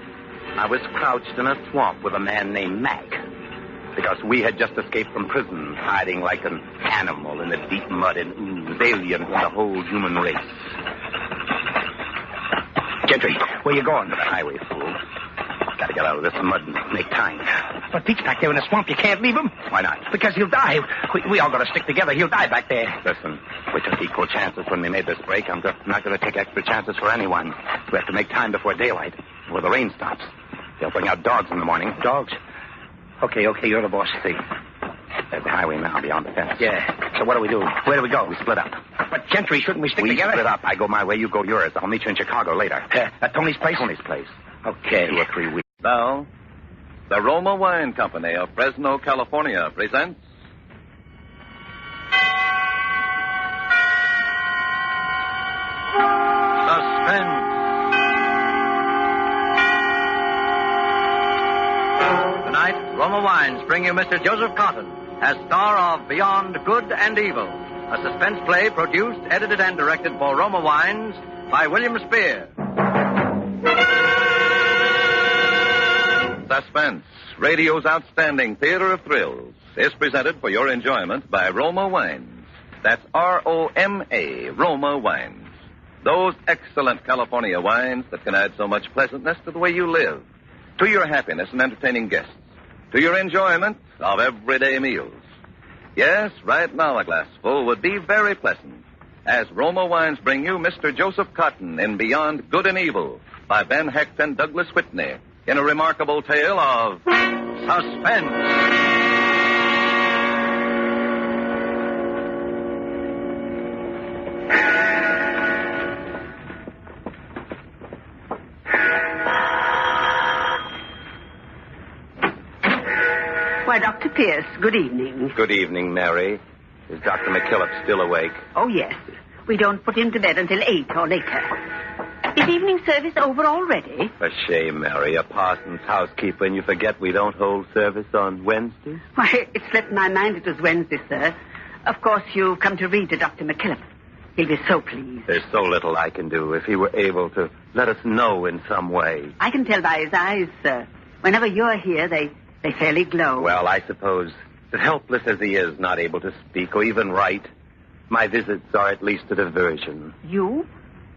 I was crouched in a swamp with a man named Mac. Because we had just escaped from prison, hiding like an animal in the deep mud and ooze, alien to the whole human race. Gentry, where you going? To the highway, fool. Gotta get out of this mud and make time. But Pete's back there in the swamp. You can't leave him. Why not? Because he'll die. We all gotta stick together. He'll die back there. Listen, we took equal chances when we made this break. I'm not gonna take extra chances for anyone. We have to make time before daylight, before the rain stops. They'll bring out dogs in the morning. Dogs? Okay, you're the boss. See, there's the highway now beyond the fence. Yeah. So what do we do? Where do we go? We split up. But Gentry, shouldn't we stick together? We split up. I go my way, you go yours. I'll meet you in Chicago later. At Tony's place? Tony's place. Okay. 2 or 3 weeks. Now, the Roma Wine Company of Fresno, California presents Suspense. Tonight, Roma Wines bring you Mr. Joseph Cotton as star of Beyond Good and Evil, a suspense play produced, edited, and directed for Roma Wines by William Spear. Suspense, radio's outstanding theater of thrills, is presented for your enjoyment by Roma Wines. That's R-O-M-A, Roma Wines. Those excellent California wines that can add so much pleasantness to the way you live, to your happiness in entertaining guests, to your enjoyment of everyday meals. Yes, right now a glassful would be very pleasant, as Roma Wines bring you Mr. Joseph Cotton in Beyond Good and Evil, by Ben Hecht and Douglas Whitney in a remarkable tale of suspense. Why, Dr. Pierce, good evening. Good evening, Mary. Is Dr. McKillop still awake? Oh, yes. We don't put him to bed until 8 or later. Is evening service over already? A shame, Mary. A parson's housekeeper, and you forget we don't hold service on Wednesdays? Why, it slipped my mind it was Wednesday, sir. Of course, you come to read to Dr. McKillop. He'll be so pleased. There's so little I can do. If he were able to let us know in some way. I can tell by his eyes, sir. Whenever you're here, they fairly glow. Well, I suppose that helpless as he is, not able to speak or even write, my visits are at least a diversion. You?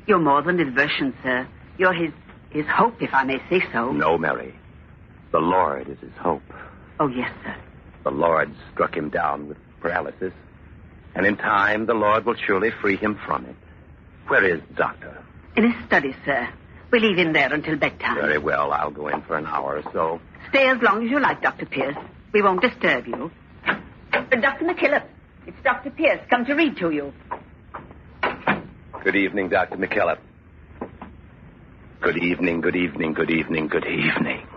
You're more than a diversion, sir. You're his hope, if I may say so. No, Mary. The Lord is his hope. Oh, yes, sir. The Lord struck him down with paralysis, and in time the Lord will surely free him from it. Where is the doctor? In his study, sir. We leave him there until bedtime. Very well. I'll go in for an hour or so. Stay as long as you like, Dr. Pierce. We won't disturb you. Dr. McKillop, it's Dr. Pierce come to read to you. Good evening, Dr. McKillop. Good evening, good evening, good evening, good evening.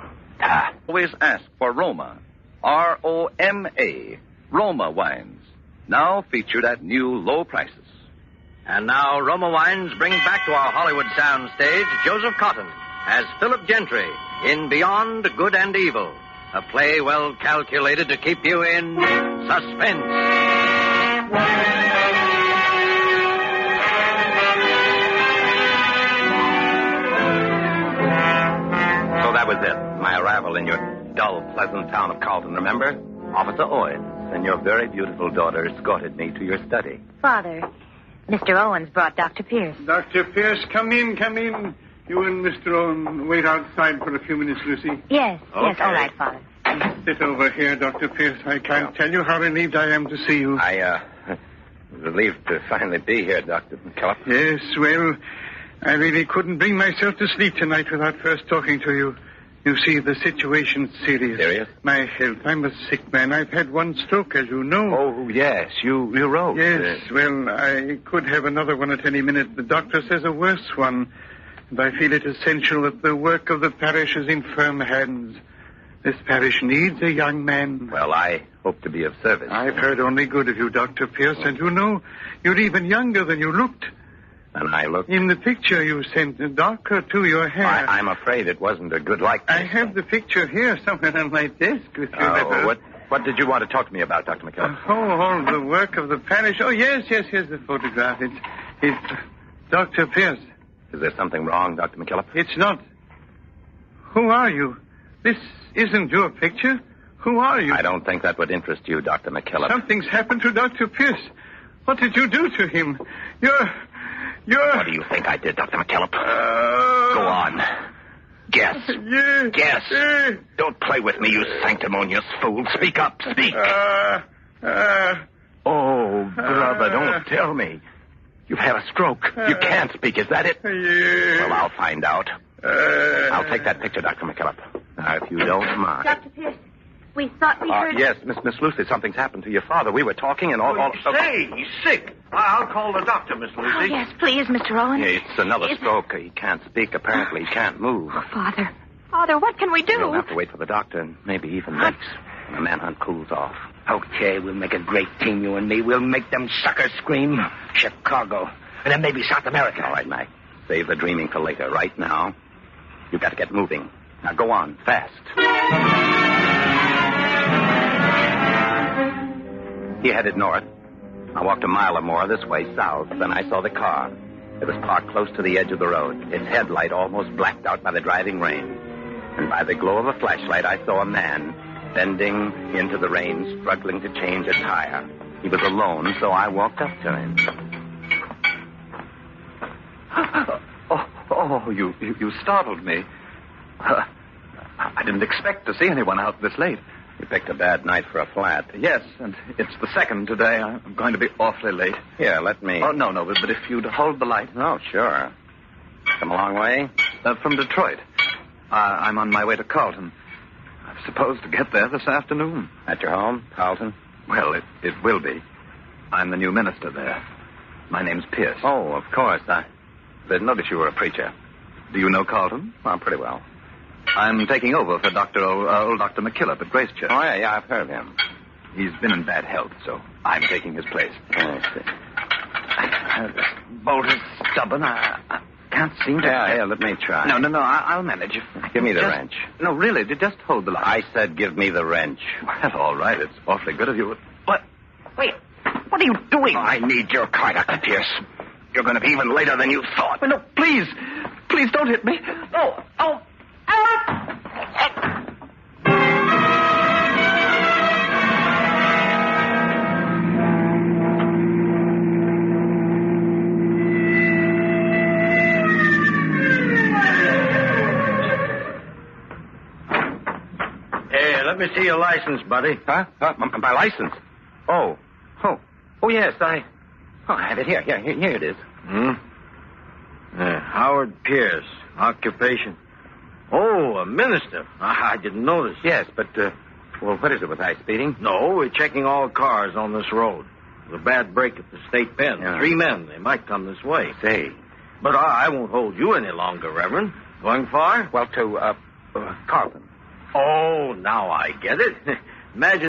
Always ask for Roma. R-O-M-A. Roma wines. Now featured at new low prices. And now Roma Wines brings back to our Hollywood soundstage Joseph Cotton as Philip Gentry in Beyond Good and Evil, a play well calculated to keep you in suspense. So that was it. My arrival in your dull, pleasant town of Carlton, remember? Officer Owens and your very beautiful daughter escorted me to your study. Father, Mr. Owens brought Dr. Pierce. Dr. Pierce, come in, come in. You and Mr. Owen wait outside for a few minutes, Lucy. Yes, Okay. yes, all right, Father. Sit over here, Dr. Pierce. I can't tell you how relieved I am to see you. I was relieved to finally be here, Dr. McKillop. Yes, well, I really couldn't bring myself to sleep tonight without first talking to you. You see, the situation's serious. Serious? My health. I'm a sick man. I've had one stroke, as you know. Oh, yes. You wrote. Yes, well, I could have another one at any minute. The doctor says a worse one. And I feel it essential that the work of the parish is in firm hands. This parish needs a young man. Well, I hope to be of service. I've heard only good of you, Dr. Pierce, and you know, you're even younger than you looked. And I look... In the picture you sent, darker too, your hair. I'm afraid it wasn't a good likeness. I have the picture here somewhere on my desk with your letter. What did you want to talk to me about, Dr. McKillop? All the work of the parish. Oh, yes, here's the photograph. It's Dr. Pierce. Is there something wrong, Dr. McKillop? It's not. Who are you? This isn't your picture. Who are you? I don't think that would interest you, Dr. McKillop. Something's happened to Dr. Pierce. What did you do to him? You're... What do you think I did, Dr. McKillop? Go on. Guess. Yes. Guess. Don't play with me, you sanctimonious fool. Speak up. Speak. Oh, brother, don't tell me. You've had a stroke. You can't speak. Is that it? Yes. Well, I'll find out. I'll take that picture, Dr. McKillop. Now, if you don't mind. Dr. Pierce, we thought we heard... Yes, Miss Lucy, something's happened to your father. We were talking and all... Say, he's sick. I'll call the doctor, Miss Lucy. Oh, yes, please, Mr. Owens. It's another stroke. He can't speak. Apparently, he can't move. Oh, Father. Father, what can we do? We'll have to wait for the doctor and maybe even weeks when the manhunt cools off. Okay, we'll make a great team, you and me. We'll make them suckers scream. Chicago. And then maybe South America. All right, Mac. Save the dreaming for later. Right now, you've got to get moving. Now, go on. Fast. He headed north. I walked a mile or more this way south. Then I saw the car. It was parked close to the edge of the road, its headlight almost blacked out by the driving rain. And by the glow of a flashlight, I saw a man bending into the rain, struggling to change a tire. He was alone, so I walked up to him. Oh, you startled me. I didn't expect to see anyone out this late. You picked a bad night for a flat. Yes, and it's the second today. I'm going to be awfully late. Here, let me... Oh, no, but if you'd hold the light. Oh, sure. Come a long way? From Detroit. I'm on my way to Carlton. I'm supposed to get there this afternoon. At your home, Carlton? Well, it will be. I'm the new minister there. My name's Pierce. Oh, of course. I didn't notice you were a preacher. Do you know Carlton? Oh, pretty well. I'm taking over for old Dr. McKillop at Grace Church. Oh, yeah, I've heard of him. He's been in bad health, so I'm taking his place. I see. This bolt is stubborn. I can't seem to... Yeah, let me try. No, I'll manage. Give me the wrench. No, really, just hold the line. I said give me the wrench. Well, all right, it's awfully good of you. What? Wait, what are you doing? I need your car, Dr. Pierce. You're going to be even later than you thought. No, please. Please don't hit me. Oh. Let me see your license, buddy. Huh? My license? Oh, yes, I have it here. Here it is. Howard Pierce, occupation. Oh, a minister. I didn't notice. Yes, but, what is it with high speeding? No, we're checking all cars on this road. There's a bad break at the state pen. Yeah. 3 men. They might come this way. Say. But I won't hold you any longer, Reverend. Going far? Well, to, Carlton. Oh, now I get it. Imagine